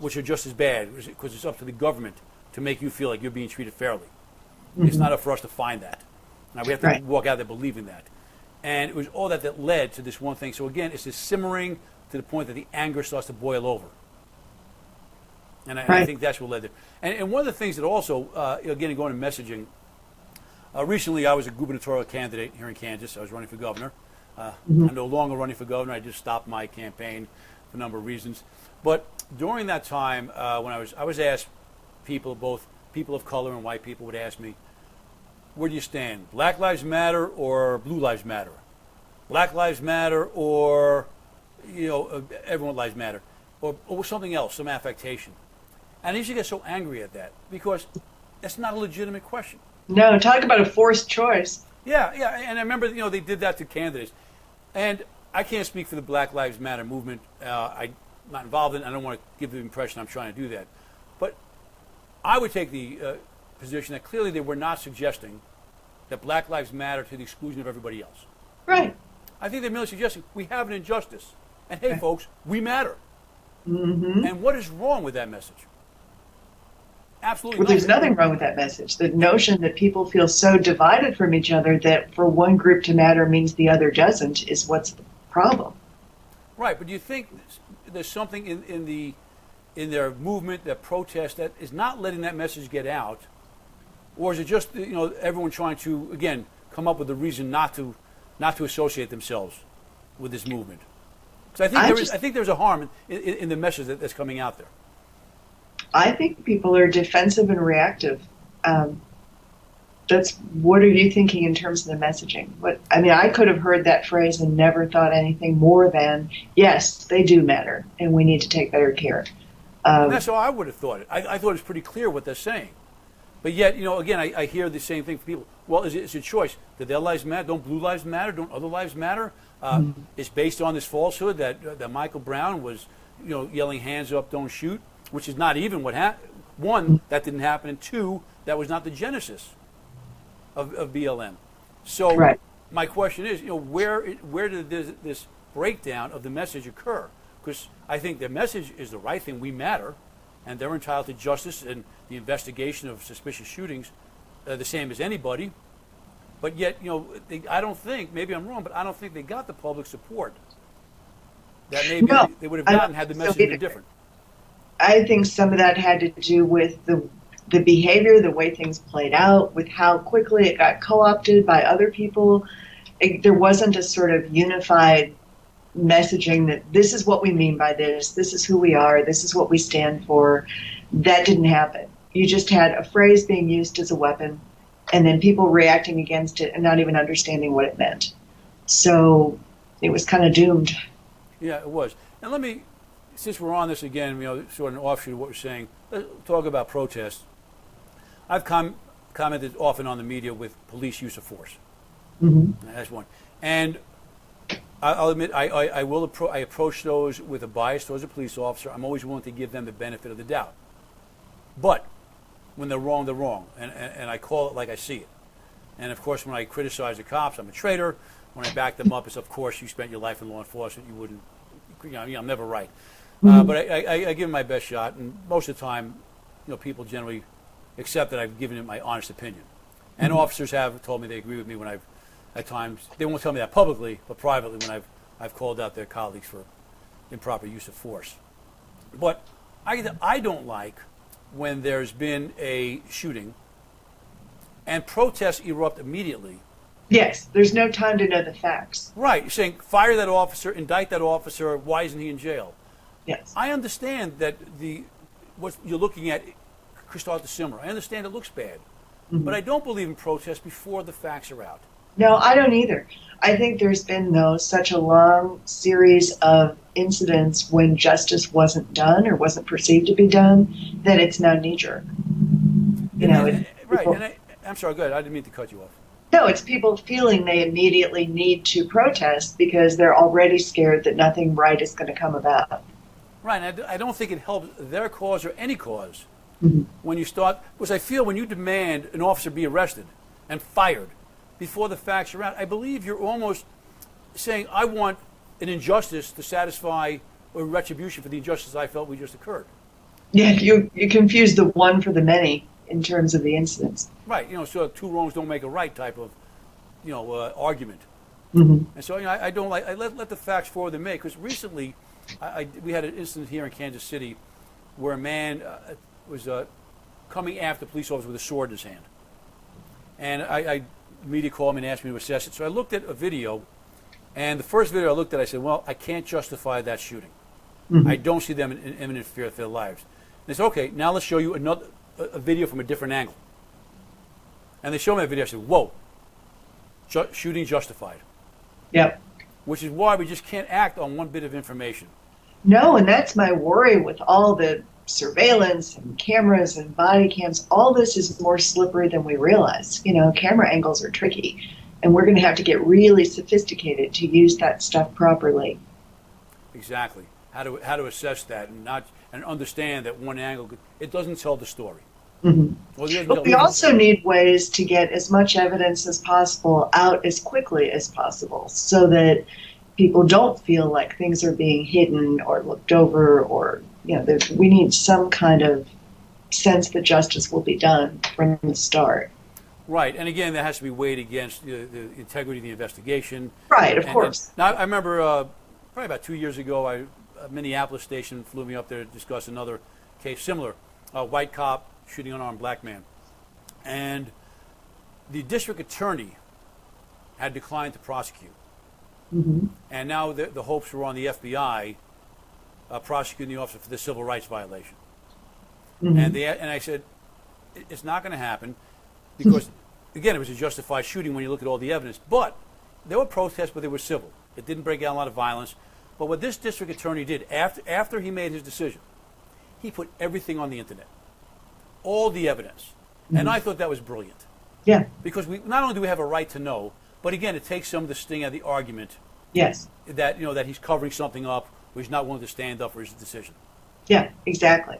Speaker 1: which are just as bad because it's up to the government to make you feel like you're being treated fairly. Mm-hmm. It's not up for us to find that. Now, we have to walk out there believing that. And it was all that led to this one thing. So again, it's this simmering to the point that the anger starts to boil over. And I think that's what led to it. And one of the things that also, again, going to messaging, recently I was a gubernatorial candidate here in Kansas. I was running for governor. I'm no longer running for governor. I just stopped my campaign for a number of reasons. But during that time, when I was asked, both people of color and white people would ask me, where do you stand? Black Lives Matter or Blue Lives Matter? Black Lives Matter or, everyone lives matter? Or something else, some affectation. And I used to get so angry at that because that's not a legitimate question.
Speaker 2: No, talk about a forced choice.
Speaker 1: Yeah, and I remember, they did that to candidates. And I can't speak for the Black Lives Matter movement. I'm not involved in it. I don't want to give the impression I'm trying to do that. But I would take the position that clearly they were not suggesting that Black Lives Matter to the exclusion of everybody else.
Speaker 2: Right.
Speaker 1: I think they're merely suggesting we have an injustice. And hey, folks, we matter.
Speaker 2: Mm-hmm.
Speaker 1: And what is wrong with that message? Absolutely
Speaker 2: Well, there's nothing wrong with that message. The notion that people feel so divided from each other that for one group to matter means the other doesn't is what's the problem. Right,
Speaker 1: but do you think there's something in their movement, their protest, that is not letting that message get out? Or is it just, everyone trying to, again, come up with a reason not to associate themselves with this movement? Because I think there's a harm in the message that's coming out there.
Speaker 2: I think people are defensive and reactive. What are you thinking in terms of the messaging? I could have heard that phrase and never thought anything more than, yes, they do matter, and we need to take better care.
Speaker 1: That's how I would have thought it. I thought it was pretty clear what they're saying. But yet, again, I hear the same thing from people. Well, it's a choice. Do their lives matter? Don't blue lives matter? Don't other lives matter? It's based on this falsehood that Michael Brown was, yelling hands up, don't shoot, which is not even what happened. One, that didn't happen, and two, that was not the genesis of BLM. So my question is, where did this breakdown of the message occur? Because I think the message is the right thing. We matter. and they're entitled to justice and the investigation of suspicious shootings, the same as anybody. But yet, I don't think, maybe I'm wrong, but I don't think they got the public support that maybe they would have gotten had the message been different.
Speaker 2: I think some of that had to do with the behavior, the way things played out, with how quickly it got co-opted by other people. There wasn't a sort of unified messaging that this is what we mean by this is who we are, this is what we stand for. That didn't happen. You just had a phrase being used as a weapon, and then people reacting against it and not even understanding what it meant. So it was kind of doomed.
Speaker 1: Yeah, it was. And let me, since we're on this again, sort of an offshoot of what we're saying, let's talk about protests. I've commented often on the media with police use of force. Mm-hmm. That's one. And I'll admit, I approach those with a bias towards a police officer. I'm always willing to give them the benefit of the doubt. But when they're wrong, they're wrong. And I call it like I see it. And, of course, when I criticize the cops, I'm a traitor. When I back them up, it's, of course, you spent your life in law enforcement. You wouldn't, I'm never right. Mm-hmm. But I give them my best shot. And most of the time, people generally accept that I've given them my honest opinion. And mm-hmm. officers have told me they agree with me when at times, they won't tell me that publicly, but privately when I've called out their colleagues for improper use of force. But I don't like when there's been a shooting and protests erupt immediately.
Speaker 2: Yes, there's no time to know the facts.
Speaker 1: Right, you're saying fire that officer, indict that officer, why isn't he in jail?
Speaker 2: Yes.
Speaker 1: I understand that what you're looking at could start to simmer. I understand it looks bad. Mm-hmm. But I don't believe in protests before the facts are out.
Speaker 2: No, I don't either. I think there's been, though, such a long series of incidents when justice wasn't done or wasn't perceived to be done that it's now knee-jerk.
Speaker 1: Right, and I'm sorry, go ahead. I didn't mean to cut you off.
Speaker 2: No, it's people feeling they immediately need to protest because they're already scared that nothing right is going to come about.
Speaker 1: Right, and I don't think it helps their cause or any cause
Speaker 2: mm-hmm.
Speaker 1: when you start, because I feel when you demand an officer be arrested and fired before the facts are out, I believe you're almost saying, I want an injustice to satisfy or retribution for the injustice I felt we just occurred.
Speaker 2: Yeah, you confuse the one for the many in terms of the incidents.
Speaker 1: Right, so two wrongs don't make a right type of, argument.
Speaker 2: Mm-hmm.
Speaker 1: And so I don't like, I let the facts forward than me, because recently we had an incident here in Kansas City where a man was coming after a police officer with a sword in his hand. And the media called me and asked me to assess it. So I looked at a video, and the first video I looked at, I said, well, I can't justify that shooting. Mm-hmm. I don't see them in imminent fear of their lives. And they said, okay, now let's show you a video from a different angle. And they showed me that video. I said, whoa, shooting justified.
Speaker 2: Yep.
Speaker 1: Which is why we just can't act on one bit of information.
Speaker 2: No, and that's my worry with all the surveillance and cameras and body cams. All this is more slippery than we realize. Camera angles are tricky, and we're going to have to get really sophisticated to use that stuff properly.
Speaker 1: Exactly. How to assess that and understand that one angle, it doesn't tell the story.
Speaker 2: Mm-hmm. But we also need ways to get as much evidence as possible out as quickly as possible so that people don't feel like things are being hidden or looked over or, we need some kind of sense that justice will be done from the start.
Speaker 1: Right. And again, that has to be weighed against the integrity of the investigation.
Speaker 2: Right, of course.
Speaker 1: Now, I remember probably about 2 years ago, a Minneapolis station flew me up there to discuss another case similar, a white cop shooting an unarmed black man. And the district attorney had declined to prosecute.
Speaker 2: Mm-hmm.
Speaker 1: And now the hopes were on the FBI prosecuting the officer for the civil rights violation. Mm-hmm. And I said, it's not going to happen because, again, it was a justified shooting when you look at all the evidence. But there were protests, but they were civil. It didn't break out a lot of violence. But what this district attorney did after he made his decision, he put everything on the internet, all the evidence. Mm-hmm. And I thought that was brilliant.
Speaker 2: Yeah.
Speaker 1: Because not only do we have a right to know, but again, it takes some of the sting out of the argument.
Speaker 2: Yes.
Speaker 1: That that he's covering something up, or he's not willing to stand up for his decision.
Speaker 2: Yeah, exactly.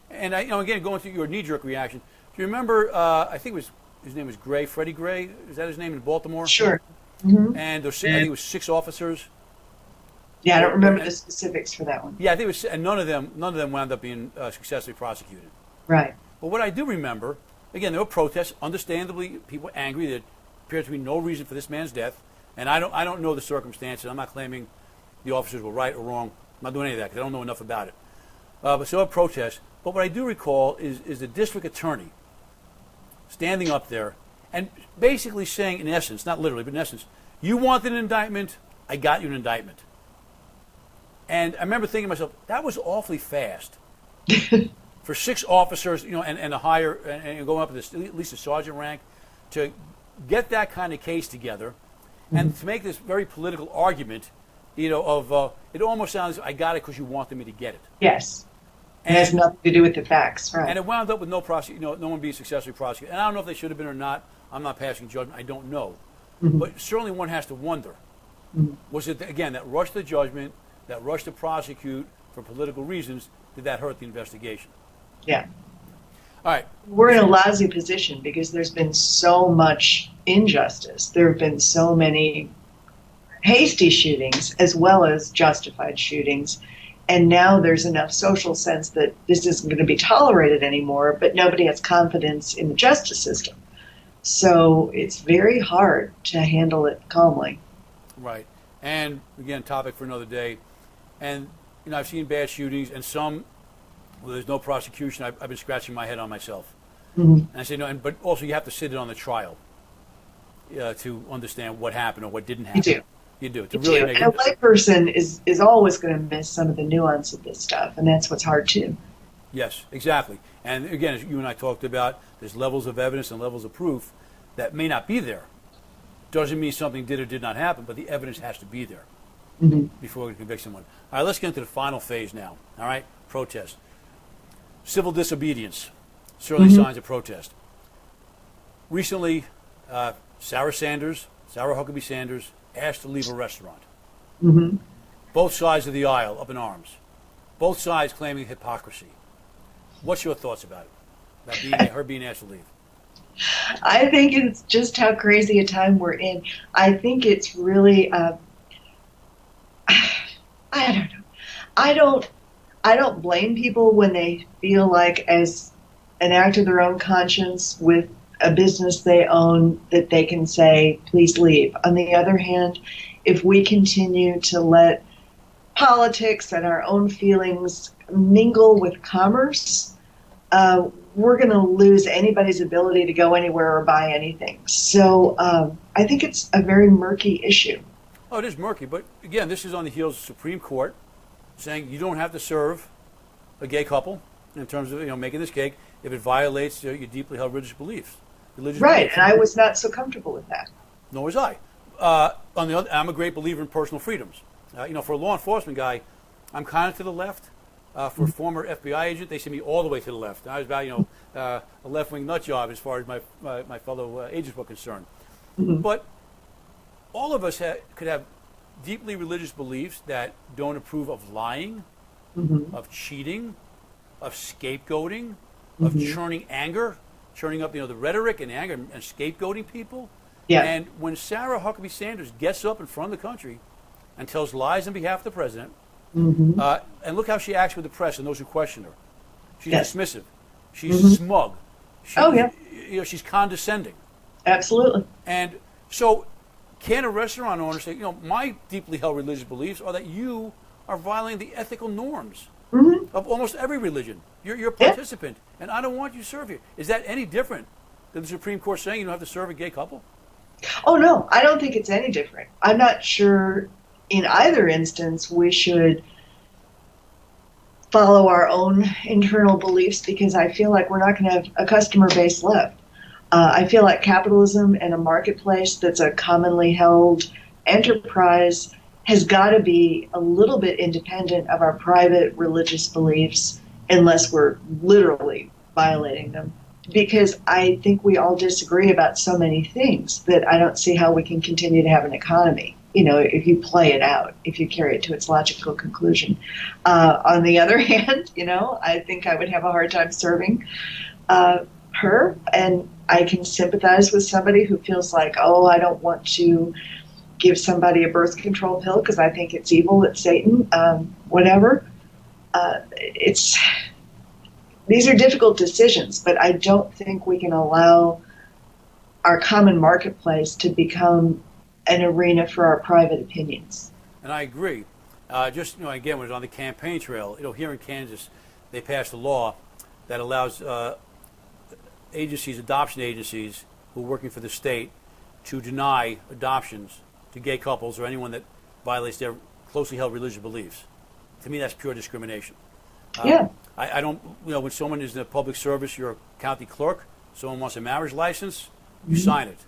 Speaker 1: And again, going to your knee-jerk reaction. Do you remember? I think his name was Gray, Freddie Gray. Is that his name in Baltimore?
Speaker 2: Sure. Mm-hmm.
Speaker 1: And I think it was 6 officers
Speaker 2: Yeah, I don't remember the specifics for that one.
Speaker 1: Yeah, I think it was, and none of them wound up being successfully prosecuted.
Speaker 2: Right.
Speaker 1: But what I do remember, again, there were protests. Understandably, people were angry. There appeared to be no reason for this man's death, and I don't know the circumstances. I'm not claiming the officers were right or wrong. I'm not doing any of that because I don't know enough about it. But so a protest. But what I do recall is the district attorney standing up there and basically saying, in essence, not literally, but in essence, you wanted an indictment, I got you an indictment. And I remember thinking to myself, that was awfully fast. For 6 officers, and a higher, and going up to this, at least a sergeant rank, to get that kind of case together, and to make this very political argument, it almost sounds, I got it because you wanted me to get it.
Speaker 2: Yes. It has nothing to do with the facts, right? And
Speaker 1: it wound up with no one being successfully prosecuted. And I don't know if they should have been or not. I'm not passing judgment. I don't know. But certainly one has to wonder, was it, again, that rush to judgment, that rush to prosecute for political reasons, did that hurt the investigation?
Speaker 2: Yeah.
Speaker 1: All right.
Speaker 2: We're in a lousy position because there's been so much injustice. There have been so many hasty shootings as well as justified shootings. And now there's enough social sense that this isn't going to be tolerated anymore, but nobody has confidence in the justice system. So it's very hard to handle it calmly.
Speaker 1: Right. And, again, topic for another day. And, I've seen bad shootings, and some where there's no prosecution, I've been scratching my head on myself. And I say, no, but also you have to sit it on the trial to understand what happened or what didn't happen.
Speaker 2: You do.
Speaker 1: You do.
Speaker 2: To really make and a layperson is always going to miss some of the nuance of this stuff, and that's what's hard too.
Speaker 1: Yes, exactly. And again, as you and I talked about, there's levels of evidence and levels of proof that may not be there. Doesn't mean something did or did not happen, but the evidence has to be there before we convict someone. All right, let's get into the final phase now. All right, protest. Civil disobedience, certainly signs of protest. Recently, Sarah Huckabee Sanders, asked to leave a restaurant. Both sides of the aisle up in arms. Both sides claiming hypocrisy. What's your thoughts about it? About her being asked to leave?
Speaker 2: I think it's just how crazy a time we're in. I think it's really, I don't know. I don't blame people when they feel like, as an act of their own conscience with a business they own, that they can say, please leave. On the other hand, if we continue to let politics and our own feelings mingle with commerce, we're going to lose anybody's ability to go anywhere or buy anything. So I think it's a very murky issue.
Speaker 1: Oh, it is murky, but again, this is on the heels of the Supreme Court saying you don't have to serve a gay couple in terms of making this cake if it violates your deeply held religious beliefs.
Speaker 2: Right, and I was not so comfortable with that.
Speaker 1: Nor was I. On the other, I'm a great believer in personal freedoms. For a law enforcement guy, I'm kind of to the left. For a former FBI agent, they see me all the way to the left. I was about a left-wing nut job as far as my fellow agents were concerned. But all of us could have deeply religious beliefs that don't approve of lying, of cheating, of scapegoating, of churning anger, churning up the rhetoric and anger and scapegoating people.
Speaker 2: Yeah.
Speaker 1: And when Sarah Huckabee Sanders gets up in front of the country and tells lies on behalf of the president, and look how she acts with the press and those who question her. She's dismissive. She's smug. She's condescending.
Speaker 2: Absolutely.
Speaker 1: And so can a restaurant owner say, my deeply held religious beliefs are that you are violating the ethical norms of almost every religion. You're a participant, and I don't want you to serve here. Is that any different than the Supreme Court saying you don't have to serve a gay couple?
Speaker 2: Oh, no, I don't think it's any different. I'm not sure in either instance we should follow our own internal beliefs, because I feel like we're not going to have a customer base left. I feel like capitalism and a marketplace that's a commonly held enterprise has got to be a little bit independent of our private religious beliefs, unless we're literally violating them. Because I think we all disagree about so many things that I don't see how we can continue to have an economy, if you play it out, if you carry it to its logical conclusion. On the other hand, I think I would have a hard time serving her, and I can sympathize with somebody who feels like, I don't want to give somebody a birth control pill because I think it's evil, it's Satan, whatever. These are difficult decisions, but I don't think we can allow our common marketplace to become an arena for our private opinions.
Speaker 1: And I agree. Just, again, when it was on the campaign trail, here in Kansas, they passed a law that allows adoption agencies who are working for the state to deny adoptions to gay couples or anyone that violates their closely held religious beliefs. To me, that's pure discrimination.
Speaker 2: Yeah.
Speaker 1: I don't, when someone is in a public service, you're a county clerk, someone wants a marriage license, you sign it.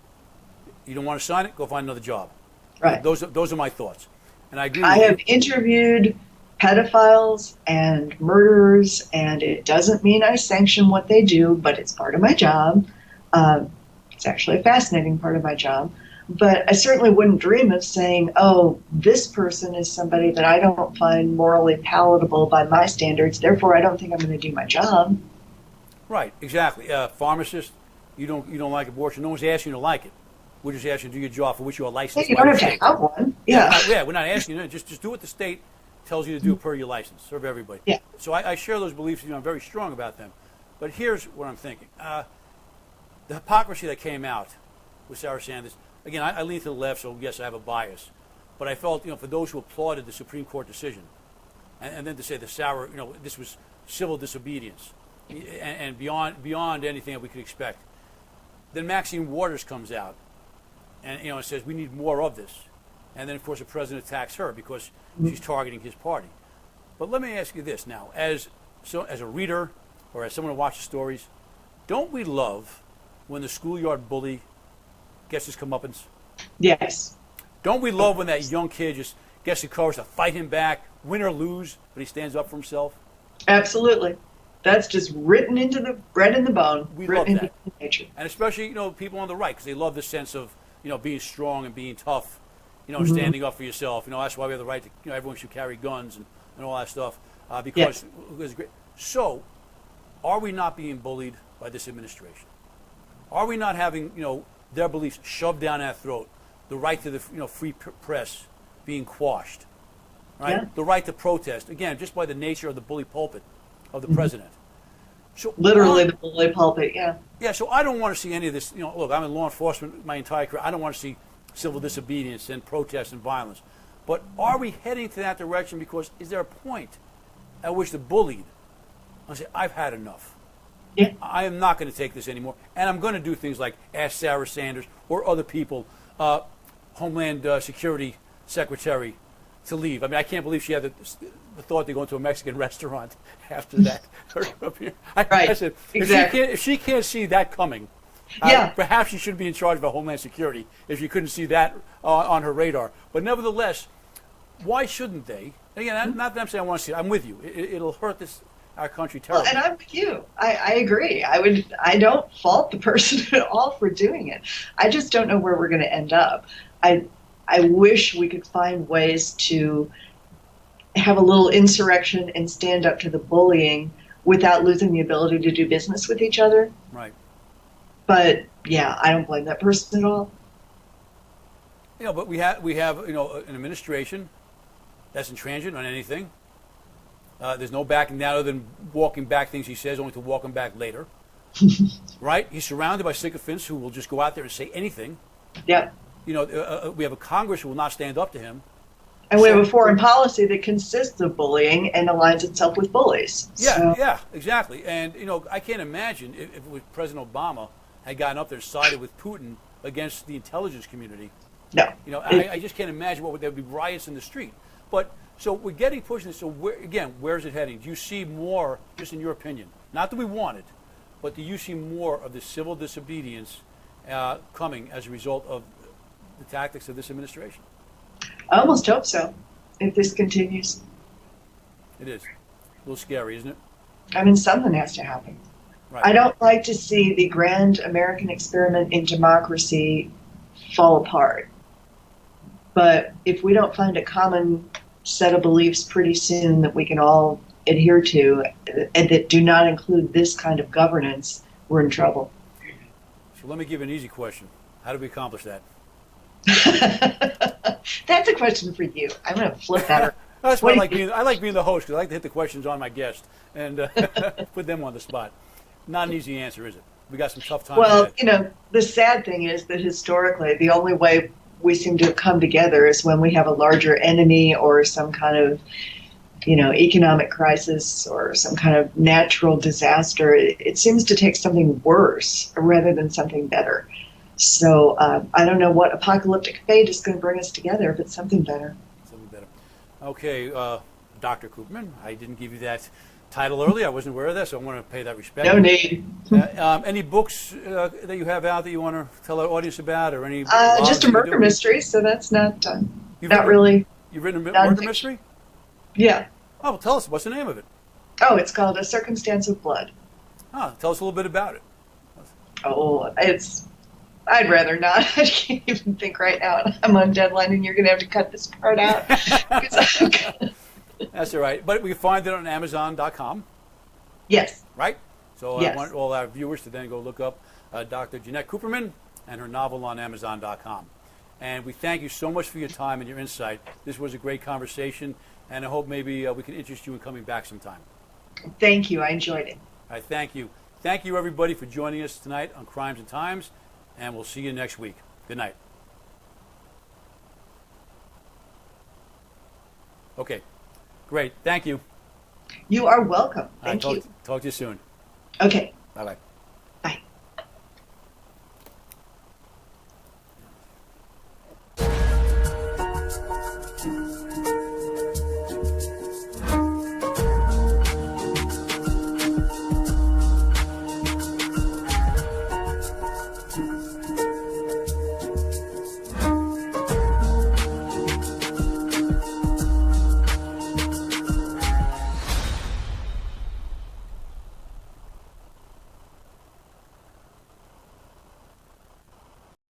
Speaker 1: You don't want to sign it, go find another job.
Speaker 2: Right.
Speaker 1: Those are my thoughts. And I agree
Speaker 2: I
Speaker 1: with
Speaker 2: have interviewed pedophiles and murderers, and it doesn't mean I sanction what they do, but it's part of my job. It's actually a fascinating part of my job. But I certainly wouldn't dream of saying, oh, this person is somebody that I don't find morally palatable by my standards, therefore I don't think I'm going to do my job.
Speaker 1: Right, exactly. Pharmacist, you don't like abortion. No one's asking you to like it. We're just asking you to do your job for which you are licensed.
Speaker 2: You don't have to have one. Yeah.
Speaker 1: We're not asking you. Just do what the state tells you to do per your license. Serve everybody.
Speaker 2: Yeah.
Speaker 1: So I share those beliefs. I'm very strong about them. But here's what I'm thinking. The hypocrisy that came out with Sarah Sanders. Again, I lean to the left, so yes, I have a bias. But I felt, for those who applauded the Supreme Court decision, and then to say this was civil disobedience, and beyond anything that we could expect. Then Maxine Waters comes out, and and says we need more of this, and then of course the president attacks her because she's targeting his party. But let me ask you this now, as a reader or as someone who watches stories, don't we love when the schoolyard bully gets his comeuppance?
Speaker 2: Yes.
Speaker 1: Don't we love when that young kid just gets the courage to fight him back, win or lose, but he stands up for himself?
Speaker 2: Absolutely. That's just written into the bread and the bone.
Speaker 1: We love that.
Speaker 2: Into nature.
Speaker 1: And especially, people on the right, because they love the sense of, being strong and being tough, standing up for yourself. That's why we have the right to, everyone should carry guns and all that stuff. Because it's great. So, are we not being bullied by this administration? Are we not having, their beliefs shoved down our throat? The right to the, free press being quashed, right?
Speaker 2: Yeah.
Speaker 1: The right to protest, again, just by the nature of the bully pulpit of the president. So
Speaker 2: literally the bully pulpit, yeah.
Speaker 1: Yeah, so I don't want to see any of this. Look, I'm in law enforcement my entire career. I don't want to see civil disobedience and protests and violence. But are we heading to that direction? Because is there a point at which the bullied will say, I've had enough.
Speaker 2: Yeah.
Speaker 1: I am not going to take this anymore. And I'm going to do things like ask Sarah Sanders or other people, Homeland Security Secretary, to leave. I mean, I can't believe she had the thought to go into a Mexican restaurant after that. I said,
Speaker 2: exactly.
Speaker 1: If she can't see that coming, perhaps she should be in charge of Homeland Security if she couldn't see that on her radar. But nevertheless, why shouldn't they? And again, not that I'm saying I want to see it. I'm with you. It'll hurt our country terribly.
Speaker 2: Well, and I'm with you. I agree. I don't fault the person at all for doing it. I just don't know where we're going to end up. I wish we could find ways to have a little insurrection and stand up to the bullying without losing the ability to do business with each other.
Speaker 1: Right.
Speaker 2: But yeah, I don't blame that person at all.
Speaker 1: But we have an administration that's intransigent on anything. There's no backing down other than walking back things he says, only to walk them back later. Right? He's surrounded by sycophants who will just go out there and say anything.
Speaker 2: Yeah.
Speaker 1: We have a Congress who will not stand up to him.
Speaker 2: And we have a foreign policy that consists of bullying and aligns itself with bullies.
Speaker 1: Yeah, exactly. And, I can't imagine if it was President Obama had gotten up there and sided with Putin against the intelligence community.
Speaker 2: No.
Speaker 1: I just can't imagine there would be riots in the street. But, so we're getting pushed in this. So, where is it heading? Do you see more, just in your opinion, not that we want it, but do you see more of the civil disobedience coming as a result of the tactics of this administration?
Speaker 2: I almost hope so, if this continues.
Speaker 1: It is. A little scary, isn't it?
Speaker 2: I mean, something has to happen.
Speaker 1: Right.
Speaker 2: I don't like to see the grand American experiment in democracy fall apart. But if we don't find a common set of beliefs pretty soon that we can all adhere to and that do not include this kind of governance, we're in trouble.
Speaker 1: So let me give you an easy question. How do we accomplish that?
Speaker 2: That's a question for you. I'm going to flip that around.
Speaker 1: That's why
Speaker 2: What do you,
Speaker 1: I like being the host because I like to hit the questions on my guest and put them on the spot. Not an easy answer, is it? We got some tough times
Speaker 2: well,
Speaker 1: ahead.
Speaker 2: the sad thing is that historically, the only way we seem to come together is when we have a larger enemy or some kind of, economic crisis or some kind of natural disaster. It seems to take something worse rather than something better. So I don't know what apocalyptic fate is going to bring us together, but something better.
Speaker 1: Something better. Okay, Dr. Cooperman, I didn't give you that title earlier. I wasn't aware of that, so I want to pay that respect.
Speaker 2: No need.
Speaker 1: Any books that you have out that you want to tell our audience about, or any
Speaker 2: Just
Speaker 1: blogs
Speaker 2: a
Speaker 1: you
Speaker 2: murder
Speaker 1: do?
Speaker 2: mystery, so that's not
Speaker 1: You've
Speaker 2: not
Speaker 1: written,
Speaker 2: really
Speaker 1: you've written a murder
Speaker 2: nonfiction.
Speaker 1: mystery?
Speaker 2: Yeah.
Speaker 1: Oh, well, tell us. What's the name of it?
Speaker 2: Oh, it's called A Circumstance of Blood.
Speaker 1: Tell us a little bit about it.
Speaker 2: Oh, I'd rather not. I can't even think right now. I'm on deadline, and you're going to have to cut this part out.
Speaker 1: That's all right. But we can find it on Amazon.com,
Speaker 2: Yes.
Speaker 1: right? So I
Speaker 2: Yes.
Speaker 1: want all our viewers to then go look up Dr. Jeanette Cooperman and her novel on Amazon.com. And we thank you so much for your time and your insight. This was a great conversation, and I hope maybe we can interest you in coming back sometime.
Speaker 2: Thank you. I enjoyed it.
Speaker 1: All right, thank you. Thank you, everybody, for joining us tonight on Crimes and Times, and we'll see you next week. Good night. Okay, great. Thank you.
Speaker 2: You are welcome.
Speaker 1: All right,
Speaker 2: Thank you.
Speaker 1: talk to you soon.
Speaker 2: Okay.
Speaker 1: Bye-bye.